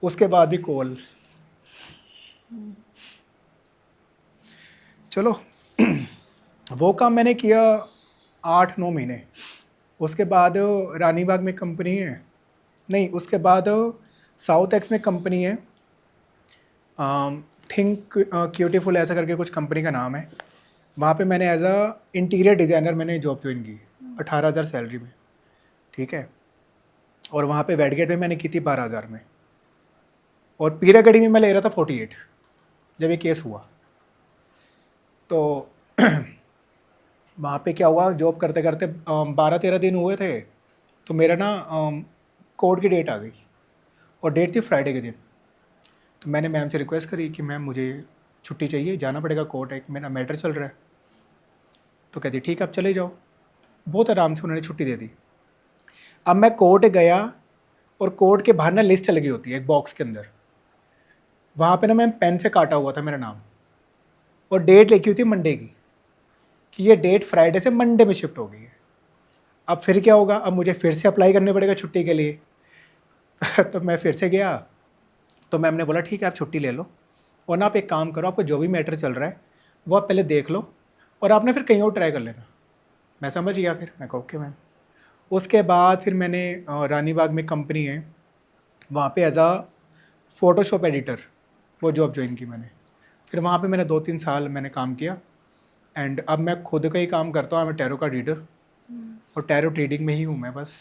उसके बाद भी कॉल। चलो वो काम मैंने किया 8-9 महीने। उसके बाद रानीबाग में कंपनी है, नहीं उसके बाद साउथ एक्स में कंपनी है, थिंक क्यूटीफुल ऐसा करके कुछ कंपनी का नाम है। वहाँ पे मैंने एज अ इंटीरियर डिज़ाइनर मैंने जॉब ज्वाइन की 18,000 सैलरी में, ठीक है। और वहाँ पे वेडगेट में मैंने की थी 12,000 में, और पीरागढ़ी में मैं ले रहा था 48 जब ये केस हुआ। तो वहाँ पे क्या हुआ, जॉब करते करते 12-13 दिन हुए थे, तो मेरा ना कोर्ट की डेट आ गई, और डेट थी फ्राइडे के दिन। तो मैंने मैम से रिक्वेस्ट करी कि मैम मुझे छुट्टी चाहिए, जाना पड़ेगा कोर्ट, एक मेरा मैटर चल रहा है। तो कहती ठीक है आप चले जाओ। बहुत आराम से उन्होंने छुट्टी दे दी। अब मैं कोर्ट गया, और कोर्ट के बाहर ना लिस्ट लगी होती है एक बॉक्स के अंदर, वहाँ पे ना मैम पेन से काटा हुआ था मेरा नाम, और डेट लिखी हुई थी मंडे की, कि ये डेट फ्राइडे से मंडे में शिफ्ट हो गई है। अब फिर क्या होगा, अब मुझे फिर से अप्लाई करने पड़ेगा छुट्टी के लिए। तो मैं फिर से गया, तो मैम ने बोला ठीक है आप छुट्टी ले लो, और ना आप एक काम करो, आपको जो भी मैटर चल रहा है वो आप पहले देख लो, और आपने फिर कहीं और ट्राई कर लेना। मैं समझ गया, फिर मैं कहा ओके मैम। उसके बाद फिर मैंने रानीबाग में कंपनी है, वहाँ पे एज अ फ़ोटोशॉप एडिटर वो जॉब ज्वाइन की मैंने। फिर वहाँ पे मैंने 2-3 साल मैंने काम किया, एंड अब मैं खुद का ही काम करता हूँ। मैं टैरो का रीडर, और टैरो ट्रेडिंग में ही हूँ मैं बस,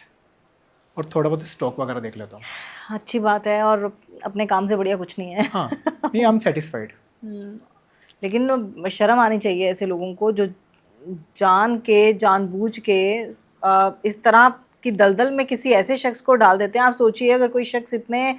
और थोड़ा बहुत स्टॉक वगैरह देख लेता हूँ। अच्छी बात है, और अपने काम से बढ़िया कुछ नहीं है। हाँ नहीं, आई एम सेटिस्फाइड। लेकिन शर्म आनी चाहिए ऐसे लोगों को जो जानबूझ के इस तरह की दलदल में किसी ऐसे शख्स को डाल देते हैं। आप सोचिए अगर कोई शख्स इतने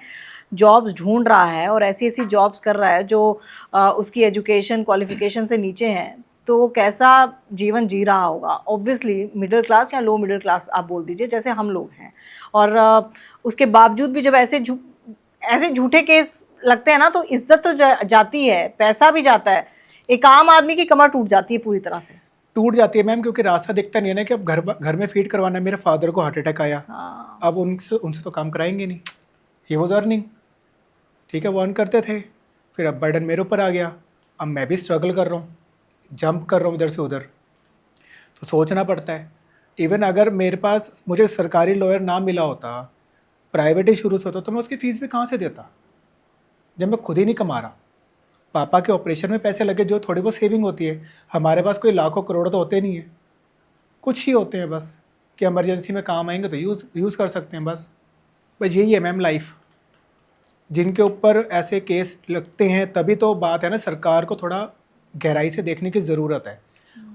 जॉब्स ढूंढ रहा है और ऐसी ऐसी जॉब्स कर रहा है जो उसकी एजुकेशन क्वालिफिकेशन से नीचे हैं, तो वो कैसा जीवन जी रहा होगा। ऑब्वियसली मिडिल क्लास या लो मिडिल क्लास आप बोल दीजिए, जैसे हम लोग हैं। और उसके बावजूद भी जब ऐसे झूठे केस लगते हैं ना, तो इज्जत तो जाती है, पैसा भी जाता है, एक आम आदमी की कमर टूट जाती है, पूरी तरह से टूट जाती है मैम, क्योंकि रास्ता दिखता नहीं है ना कि अब घर में फीड करवाना है। मेरे फादर को हार्ट अटैक आया, अब उनसे तो काम कराएंगे नहीं। ही वॉज अर्निंग, ठीक है, वो अर्न करते थे। फिर अब बर्डन मेरे ऊपर आ गया, अब मैं भी स्ट्रगल कर रहा हूँ, जंप कर रहा हूँ इधर से उधर, तो सोचना पड़ता है। इवन अगर मेरे पास मुझे सरकारी लॉयर ना मिला होता, प्राइवेट ही शुरू से होता, तो मैं उसकी फ़ीस भी कहाँ से देता, जब मैं खुद ही नहीं कमा रहा। पापा के ऑपरेशन में पैसे लगे, जो थोड़ी बहुत सेविंग होती है। हमारे पास कोई लाखों करोड़ तो होते नहीं है, कुछ ही होते हैं बस, कि इमरजेंसी में काम आएंगे तो यूज़ कर सकते हैं बस यही है मैम लाइफ। जिनके ऊपर ऐसे केस लगते हैं, तभी तो बात है ना, सरकार को थोड़ा गहराई से देखने की ज़रूरत है।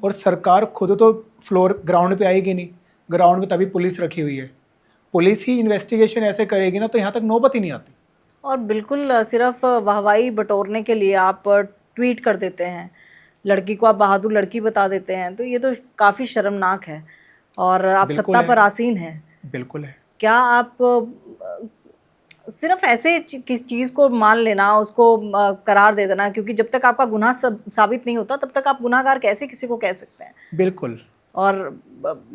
और सरकार खुद तो ग्राउंड पे आएगी नहीं, ग्राउंड में तभी पुलिस रखी हुई है। पुलिस ही इन्वेस्टिगेशन ऐसे करेगी ना, तो यहाँ तक नौबत ही नहीं आती। और बिल्कुल सिर्फ वाहवाही बटोरने के लिए आप ट्वीट कर देते हैं, लड़की को आप बहादुर लड़की बता देते हैं, तो ये तो काफ़ी शर्मनाक है। और आप सत्ता पर आसीन हैं। बिल्कुल है। क्या आप सिर्फ ऐसे किस चीज़ को मान लेना, उसको करार दे देना, क्योंकि जब तक आपका गुनाह साबित नहीं होता तब तक आप गुनाहगार कैसे किसी को कह सकते हैं। बिल्कुल। और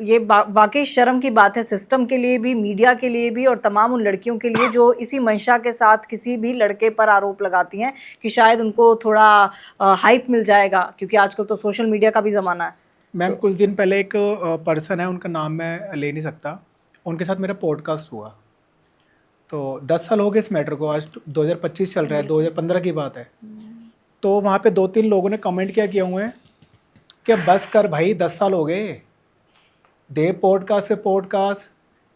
ये वाकई शर्म की बात है, सिस्टम के लिए भी, मीडिया के लिए भी, और तमाम उन लड़कियों के लिए जो इसी मंशा के साथ किसी भी लड़के पर आरोप लगाती हैं कि शायद उनको थोड़ा हाइप मिल जाएगा, क्योंकि आजकल तो सोशल मीडिया का भी ज़माना है। मैम कुछ दिन पहले एक पर्सन है, उनका नाम मैं ले नहीं सकता, उनके साथ मेरा पॉडकास्ट हुआ। तो 10 साल हो गए इस मैटर को, आज 2025 चल रहा है, 2015 की बात है। तो वहाँ पे 2-3 लोगों ने कमेंट क्या किए हुए हैं कि बस कर भाई, 10 साल हो गए, दे पॉडकास्ट पे पॉडकास्ट,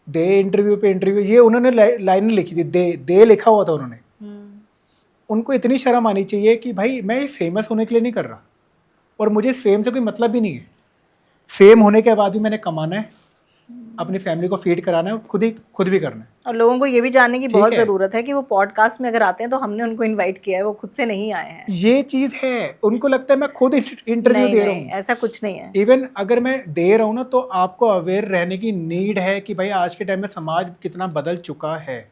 दे इंटरव्यू पे इंटरव्यू, ये उन्होंने लाइन लिखी थी, दे लिखा हुआ था उन्होंने। उनको इतनी शर्म आनी चाहिए कि भाई मैं फेमस होने के लिए नहीं कर रहा, और मुझे इस फेम से कोई मतलब भी नहीं है। फेम होने के बाद भी मैंने कमाना है, अपनी फैमिली को फीड कराना है, खुद भी करना है। और लोगों को ये भी जानने की बहुत है। ज़रूरत है कि वो पॉडकास्ट में अगर आते हैं तो हमने उनको इनवाइट किया है, वो खुद से नहीं आए हैं। ये चीज़ है, उनको लगता है मैं खुद इंटरव्यू दे रहा नहीं, हूँ। ऐसा कुछ नहीं है। इवन अगर मैं दे रहा हूँ ना, तो आपको अवेयर रहने की नीड है कि भाई आज के टाइम में समाज कितना बदल चुका है,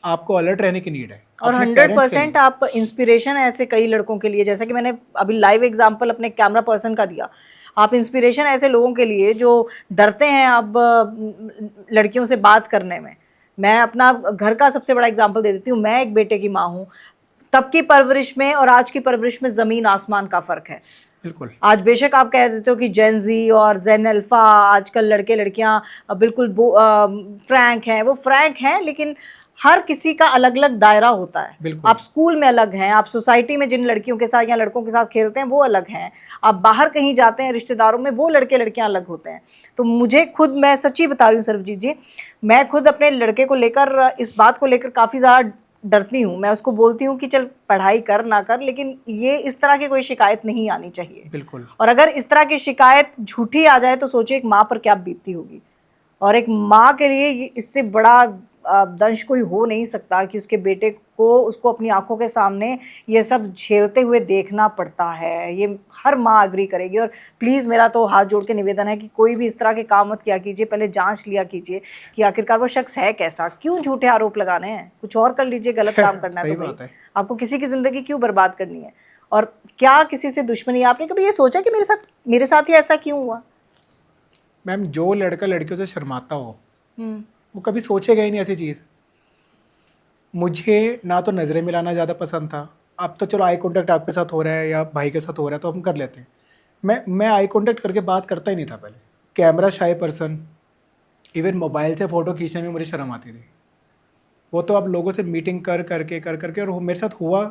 आपको अलर्ट रहने की नीड है। और अपने parents के 100% आप इंस्पिरेशन है ऐसे कई लड़कों के लिए, जैसा कि मैंने अभी लाइव एग्जांपल अपने कैमरा पर्सन का दिया। आप इंस्पिरेशन ऐसे लोगों के लिए जो डरते हैं अब लड़कियों से बात करने में। मैं अपना घर का सबसे बड़ा एग्जांपल दे देती हूँ। मैं एक बेटे की माँ हूँ। तब की परवरिश में और आज की परवरिश में ज़मीन आसमान का फ़र्क है। बिल्कुल। आज बेशक आप कह देते हो कि जेन जी और जेन अल्फा, आजकल लड़के लड़कियां बिल्कुल फ्रैंक हैं, वो फ्रैंक हैं, लेकिन हर किसी का अलग अलग दायरा होता है। बिल्कुल। आप स्कूल में अलग हैं, आप सोसाइटी में जिन लड़कियों के साथ या लड़कों के साथ खेलते हैं वो अलग हैं, आप बाहर कहीं जाते हैं रिश्तेदारों में, वो लड़के लड़कियां अलग होते हैं। तो मुझे खुद, मैं सच्ची बता रही हूँ सरबजीत जी, मैं खुद अपने लड़के को लेकर, इस बात को लेकर काफ़ी ज़्यादा डरती हूँ। मैं उसको बोलती हूँ कि चल पढ़ाई कर ना कर, लेकिन ये इस तरह की कोई शिकायत नहीं आनी चाहिए। बिल्कुल। और अगर इस तरह की शिकायत झूठी आ जाए तो सोचिए एक माँ पर क्या बीतती होगी। और एक माँ के लिए इससे बड़ा दंश कोई हो नहीं सकता कि उसके बेटे को, उसको अपनी आंखों के सामने ये सब झेलते हुए देखना पड़ता है। ये हर माँ अग्री करेगी। और प्लीज़ मेरा तो हाथ जोड़ के निवेदन है कि कोई भी इस तरह के काम मत किया कीजिए, पहले जांच लिया कीजिए कि आखिरकार वो शख्स है कैसा, क्यों झूठे आरोप लगाने हैं। कुछ और कर लीजिए, गलत काम करना है सही तो बात है। आपको किसी की ज़िंदगी क्यों बर्बाद करनी है। और क्या किसी से दुश्मनी, आपने कभी ये सोचा कि मेरे साथ ही ऐसा क्यों हुआ? मैम, जो लड़का लड़कियों से शर्माता हो वो कभी सोचेगा ही नहीं ऐसी चीज़। मुझे ना तो नज़रें मिलाना ज़्यादा पसंद था। अब तो चलो आई कांटेक्ट आपके साथ हो रहा है या भाई के साथ हो रहा है तो हम कर लेते हैं। मैं आई कांटेक्ट करके बात करता ही नहीं था पहले। Camera shy person, even mobile से फ़ोटो खींचने में मुझे शर्म आती थी। वो तो अब लोगों से मीटिंग कर करके और मेरे साथ हुआ।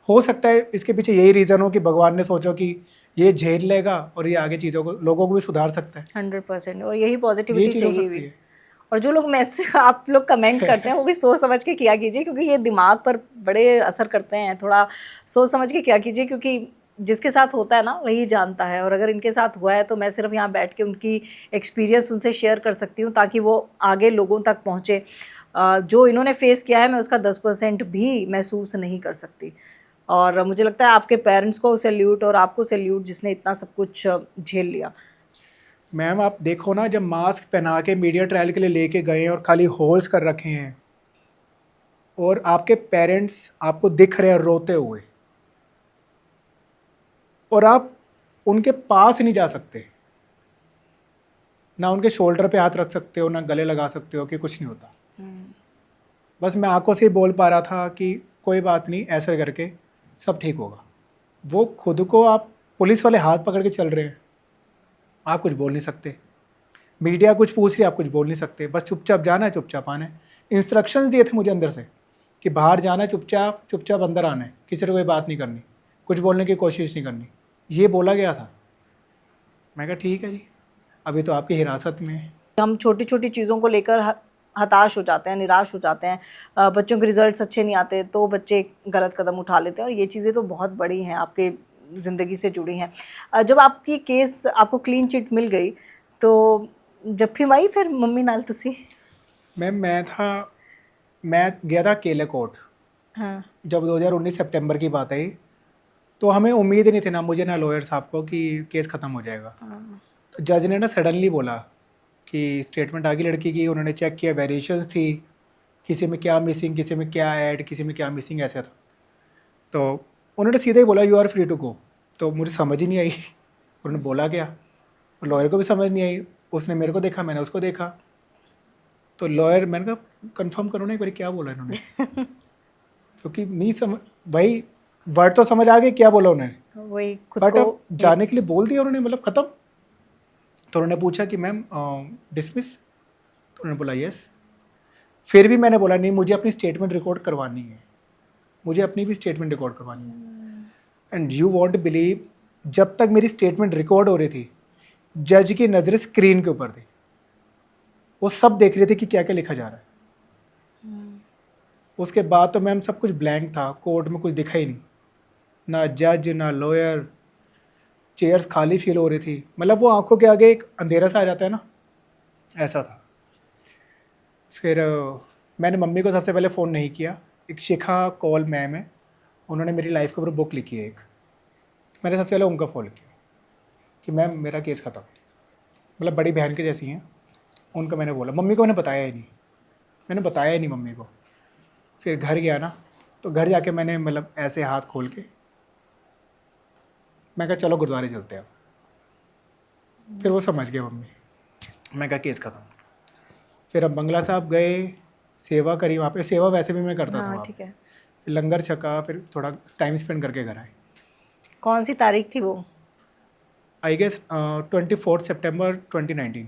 हो सकता है इसके पीछे यही रीज़न हो कि भगवान ने सोचा कि ये झेल लेगा और ये आगे चीज़ों को, लोगों को भी सुधार सकता है। 100%। और यही ये पॉजिटिविटी चीज़ हो चाहिए सकती भी। है। और जो लोग मैसेज आप लोग कमेंट करते हैं वो भी सोच समझ के किया कीजिए, क्योंकि ये दिमाग पर बड़े असर करते हैं। थोड़ा सोच समझ के किया कीजिए, क्योंकि जिसके साथ होता है ना वही जानता है। और अगर इनके साथ हुआ है तो मैं सिर्फ यहाँ बैठ के उनकी एक्सपीरियंस उनसे शेयर कर सकती हूँ ताकि वो आगे लोगों तक पहुँचे। जो इन्होंने फेस किया है मैं उसका 10% भी महसूस नहीं कर सकती। और मुझे लगता है आपके पेरेंट्स को सैल्यूट और आपको सैल्यूट जिसने इतना सब कुछ झेल लिया। मैम, आप देखो ना, जब मास्क पहना के मीडिया ट्रायल के लिए लेके गए हैं और खाली होल्स कर रखे हैं और आपके पेरेंट्स आपको दिख रहे हैं रोते हुए, और आप उनके पास नहीं जा सकते, ना उनके शोल्डर पे हाथ रख सकते हो, ना गले लगा सकते हो कि कुछ नहीं होता। बस मैं आंखों से ही बोल पा रहा था कि कोई बात नहीं, ऐसे करके सब ठीक होगा। वो खुद को, आप पुलिस वाले हाथ पकड़ के चल रहे हैं, आप कुछ बोल नहीं सकते। मीडिया कुछ पूछ रही है, आप कुछ बोल नहीं सकते। बस चुपचाप जाना है, चुपचाप आना है। इंस्ट्रक्शंस दिए थे मुझे अंदर से कि बाहर जाना है, चुपचाप अंदर आना है, किसी से कोई बात नहीं करनी, कुछ बोलने की कोशिश नहीं करनी, ये बोला गया था। मैं कहा ठीक है जी, अभी तो आपकी हिरासत में है। हम छोटी छोटी चीज़ों को लेकर हताश हो जाते हैं, निराश हो जाते हैं। बच्चों के रिजल्ट्स अच्छे नहीं आते तो बच्चे गलत कदम उठा लेते हैं, और ये चीज़ें तो बहुत बड़ी हैं, आपके ज़िंदगी से जुड़ी हैं। जब आपकी केस, आपको क्लीन चिट मिल गई तो जब फिर आई फिर मम्मी नाल तुसी? मैम, मैं गया था केले कोर्ट। हाँ। जब 2019 सितंबर की बात आई तो हमें उम्मीद नहीं थी, ना मुझे ना लॉयर साहब को, कि केस ख़त्म हो जाएगा। तो जज ने ना सडनली बोला कि स्टेटमेंट आ गई लड़की की, उन्होंने चेक किया, वेरिएशंस थी, किसी में क्या मिसिंग, किसी में क्या ऐड, किसी में क्या मिसिंग, ऐसा था। तो उन्होंने सीधे ही बोला you are free to go. तो मुझे समझ ही नहीं आई उन्होंने बोला क्या, और लॉयर को भी समझ नहीं आई। उसने मेरे को देखा, मैंने उसको देखा। तो लॉयर, मैंने कहा कंफर्म करो ना एक बार क्या बोला इन्होंने क्योंकि नहीं समझ, भाई वर्ड तो समझ आ गए क्या बोला उन्होंने, वही खुद बट को अब जाने के लिए बोल दिया उन्होंने, मतलब ख़त्म। तो उन्होंने पूछा कि मैम डिसमिस, तो उन्होंने बोला यस। फिर भी मैंने बोला नहीं, मुझे अपनी स्टेटमेंट रिकॉर्ड करवानी है, मुझे अपनी भी स्टेटमेंट रिकॉर्ड करवानी है। एंड यू वॉन्ट बिलीव, जब तक मेरी स्टेटमेंट रिकॉर्ड हो रही थी, जज की नज़रें स्क्रीन के ऊपर थी। वो सब देख रहे थे कि क्या क्या लिखा जा रहा है। उसके बाद तो मैम सब कुछ ब्लैंक था, कोर्ट में कुछ दिखा ही नहीं, ना जज ना लॉयर, चेयर्स खाली फील हो रही थी, मतलब वो आंखों के आगे एक अंधेरा सा आ जाता है ना, ऐसा था। फिर मैंने मम्मी को सबसे पहले फ़ोन नहीं किया, एक शिखा कॉल मैम है, उन्होंने मेरी लाइफ के ऊपर बुक लिखी है एक, मैंने सबसे पहले उनका फ़ोन किया कि मैम मेरा केस ख़त्म, मतलब बड़ी बहन के जैसी हैं, उनका मैंने बोला। मम्मी को मैंने बताया ही नहीं, मैंने बताया ही नहीं मम्मी को। फिर घर गया ना, तो घर जाके मैंने मतलब ऐसे हाथ खोल के मैं कहा चलो गुरुद्वारे चलते हैं। फिर वो समझ गए मम्मी, मैं कहा केस खत्म। फिर हम बंगला साहब गए, सेवा करी वहाँ पे, सेवा वैसे भी मैं करता था वहाँ ठीक पे। है। फिर लंगर छका, फिर थोड़ा टाइम स्पेंड करके घर आए। कौन सी तारीख थी वो? आई गेस 24 सितंबर 2019।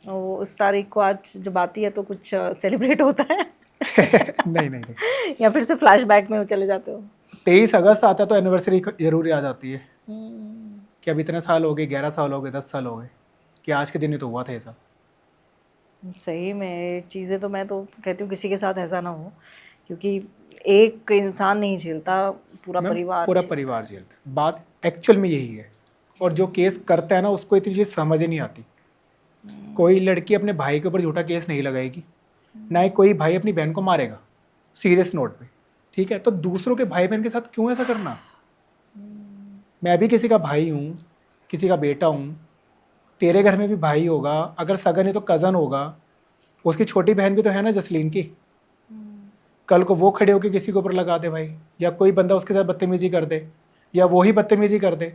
वो उस तारीख को आज जब आती है तो कुछ सेलिब्रेट होता है नहीं नहीं नहीं, या फिर से फ्लैशबैक में चले जाते हो? 23 अगस्त आता है तो एनिवर्सरी जरूर याद आती है कि अब इतने साल हो गए, 11 साल हो गए, 10 साल हो गए, कि आज के दिन ही तो हुआ था ये सब। सही में चीज़ें तो मैं तो कहती हूँ किसी के साथ ऐसा ना हो, क्योंकि एक इंसान नहीं झेलता, पूरा मैम, परिवार पूरा परिवार झेलता है। बात एक्चुअल में यही है। और जो केस करता है ना, उसको इतनी चीज़ समझ ही नहीं आती। कोई लड़की अपने भाई के ऊपर झूठा केस नहीं लगाएगी, ना ही कोई भाई अपनी बहन को मारेगा सीरियस नोट पे, ठीक है? तो दूसरों के भाई बहन के साथ क्यों ऐसा करना? मैं भी किसी का भाई हूँ, किसी का बेटा हूँ, तेरे घर में भी भाई होगा, अगर सगा नहीं तो कज़न होगा, उसकी छोटी बहन भी तो है ना जसलीन की। कल को वो खड़े होकर किसी के ऊपर लगा दे भाई, या कोई बंदा उसके साथ बदतमीजी कर दे, या वो ही बदतमीजी कर दे,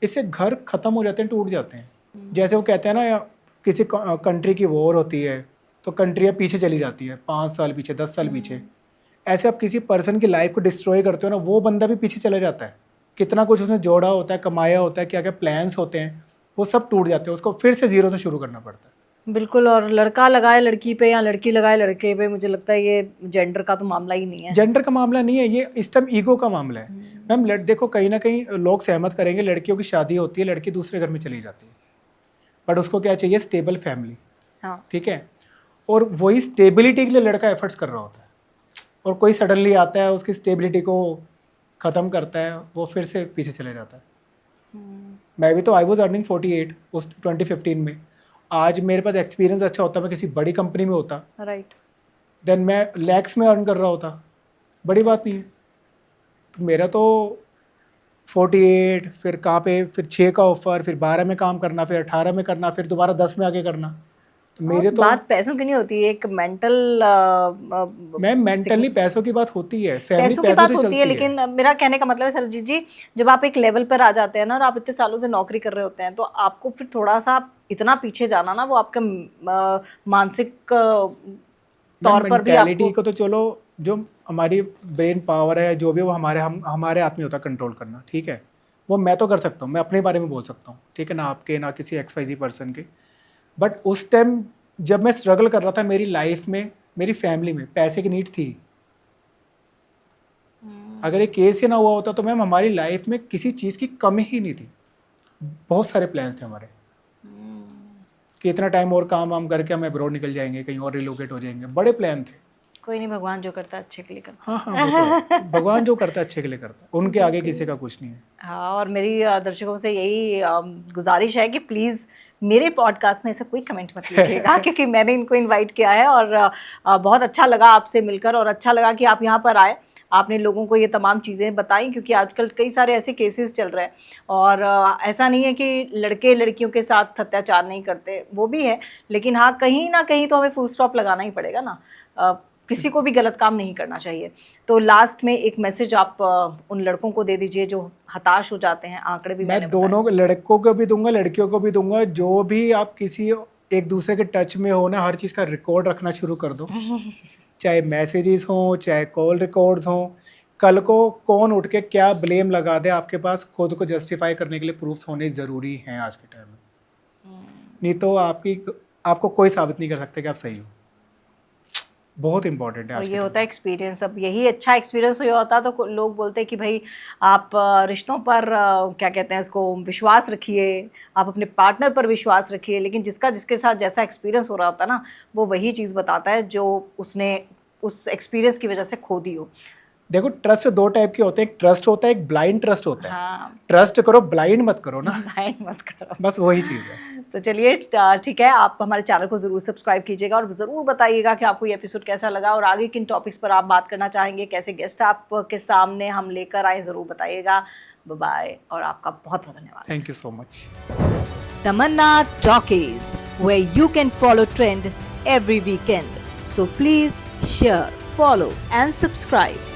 इससे घर ख़त्म हो जाते हैं, टूट जाते हैं। जैसे वो कहते हैं ना, या किसी कंट्री की वॉर होती है तो कंट्रियाँ पीछे चली जाती है, 5 साल पीछे, 10 साल पीछे। ऐसे आप किसी पर्सन की लाइफ को डिस्ट्रॉय करते हो ना, वो बंदा भी पीछे चले जाता है। कितना कुछ उसने जोड़ा होता है, कमाया होता है, क्या क्या प्लान्स होते हैं, वो सब टूट जाते हैं, उसको फिर से जीरो से शुरू करना पड़ता है। बिल्कुल। और लड़का लगाए लड़की पे या लड़की लगाए लड़के पे, मुझे लगता है ये जेंडर का तो मामला ही नहीं है। जेंडर का मामला नहीं है ये, इस टाइम ईगो का मामला है। मैम देखो, कहीं ना कहीं लोग सहमत करेंगे, लड़कियों की शादी होती है, लड़की दूसरे घर में चली जाती है, बट उसको क्या चाहिए? स्टेबल फैमिली, हाँ। ठीक है? और वही स्टेबिलिटी के लिए लड़का एफर्ट्स कर रहा होता है, और कोई सडनली आता है, उसकी स्टेबिलिटी को ख़त्म करता है, वो फिर से पीछे चले जाता है। मैं भी तो आई वॉज अर्निंग 48 उस 2015 में। आज मेरे पास एक्सपीरियंस अच्छा होता, मैं किसी बड़ी कंपनी में होता, राइट। देन मैं लैक्स में अर्न कर रहा होता, बड़ी बात नहीं है। तो मेरा तो 48, फिर कहाँ पे, फिर 6 का ऑफर, फिर 12 में काम करना, फिर 18 में करना, फिर दोबारा 10 में आगे करना। तो मेरे तो बात पैसों की नहीं होती, एक मेंटल मैम मेंटली पैसों की बात होती है, फैमिली पैसों की पैसों बात से होती चलती है, लेकिन मेरा कहने का मतलब है सरजीत जी, जब आप एक लेवल पर आ जाते हैं ना, और आप इतने सालों से नौकरी कर रहे होते हैं, तो आपको फिर थोड़ा सा इतना पीछे जाना ना, वो आपके मानसिक तौर पर भी मेंटालिटी आपको, को तो चलो, जो हमारी ब्रेन पावर है, जो भी वो हमारे हाथ में होता है कंट्रोल करना, ठीक है? वो मैं तो कर सकता हूँ, मैं अपने बारे में बोल सकता हूँ, ठीक है ना? आपके ना किसी XYZ पर्सन के। बट उस टाइम जब मैं स्ट्रगल कर रहा था, मेरी लाइफ में, मेरी फैमिली में पैसे की नीड थी। अगर ये केस ही ना हुआ होता तो मैम हमारी लाइफ में किसी चीज़ की कमी ही नहीं थी। बहुत सारे प्लान थे हमारे कि इतना टाइम और काम वाम करके हम अब्रॉड निकल जाएंगे, कहीं और रिलोकेट हो जाएंगे, बड़े प्लान थे। कोई नहीं, भगवान जो करता है अच्छे के लिए करता हाँ हाँ, वो तो है। भगवान जो करता है अच्छे के लिए करता है, उनके आगे किसी का कुछ नहीं है। है। हाँ, और मेरी दर्शकों से यही गुजारिश है कि प्लीज़ मेरे पॉडकास्ट में ऐसा कोई कमेंट मत लिखिएगा क्योंकि मैंने इनको इनवाइट किया है, और बहुत अच्छा लगा आपसे मिलकर, और अच्छा लगा कि आप यहाँ पर आए, आपने लोगों को ये तमाम चीज़ें बताई, क्योंकि आजकल कई सारे ऐसे केसेस चल रहे हैं, और ऐसा नहीं है कि लड़के लड़कियों के साथ अत्याचार नहीं करते, वो भी है, लेकिन हाँ, कहीं ना कहीं तो हमें फुल स्टॉप लगाना ही पड़ेगा ना। किसी को भी गलत काम नहीं करना चाहिए। तो लास्ट में एक मैसेज आप उन लड़कों को दे दीजिए जो हताश हो जाते हैं। आंकड़े भी मैं दोनों लड़कों को भी दूंगा, लड़कियों को भी दूंगा, जो भी आप किसी एक दूसरे के टच में हो ना, हर चीज़ का रिकॉर्ड रखना शुरू कर दो। चाहे मैसेजेस हों, चाहे कॉल रिकॉर्ड्स हों, कल को कौन उठ के क्या ब्लेम लगा दे, आपके पास खुद को जस्टिफाई करने के लिए प्रूफ्स होने ज़रूरी हैं आज के टाइम में। नहीं तो आपको कोई साबित नहीं कर सकता कि आप सही हो। बहुत इंपॉर्टेंट है और आज ये के होता है एक्सपीरियंस। अब यही अच्छा एक्सपीरियंस हुआ होता तो लोग बोलते कि भाई आप रिश्तों पर क्या कहते हैं इसको विश्वास रखिए, आप अपने पार्टनर पर विश्वास रखिए, लेकिन जिसके साथ जैसा एक्सपीरियंस हो रहा होता ना, वो वही चीज़ बताता है जो उसने उस एक्सपीरियंस की वजह से खो दी हो। देखो ट्रस्ट दो टाइप के होते हैं, एक ट्रस्ट होता है, एक ब्लाइंड ट्रस्ट होता है। हाँ, ट्रस्ट करो, ब्लाइंड मत करो ना। ब्लाइंड मत करो। बस वही चीज़ है। तो चलिए ठीक है, आप हमारे चैनल को ज़रूर सब्सक्राइब कीजिएगा और ज़रूर बताइएगा कि आपको ये एपिसोड कैसा लगा और आगे किन टॉपिक्स पर आप बात करना चाहेंगे, कैसे गेस्ट आपके सामने हम लेकर आए, ज़रूर बताइएगा। बाय और आपका बहुत बहुत धन्यवाद। Thank you so much. Tamanna Talkies, where you can follow trend every weekend. So please share, follow and subscribe.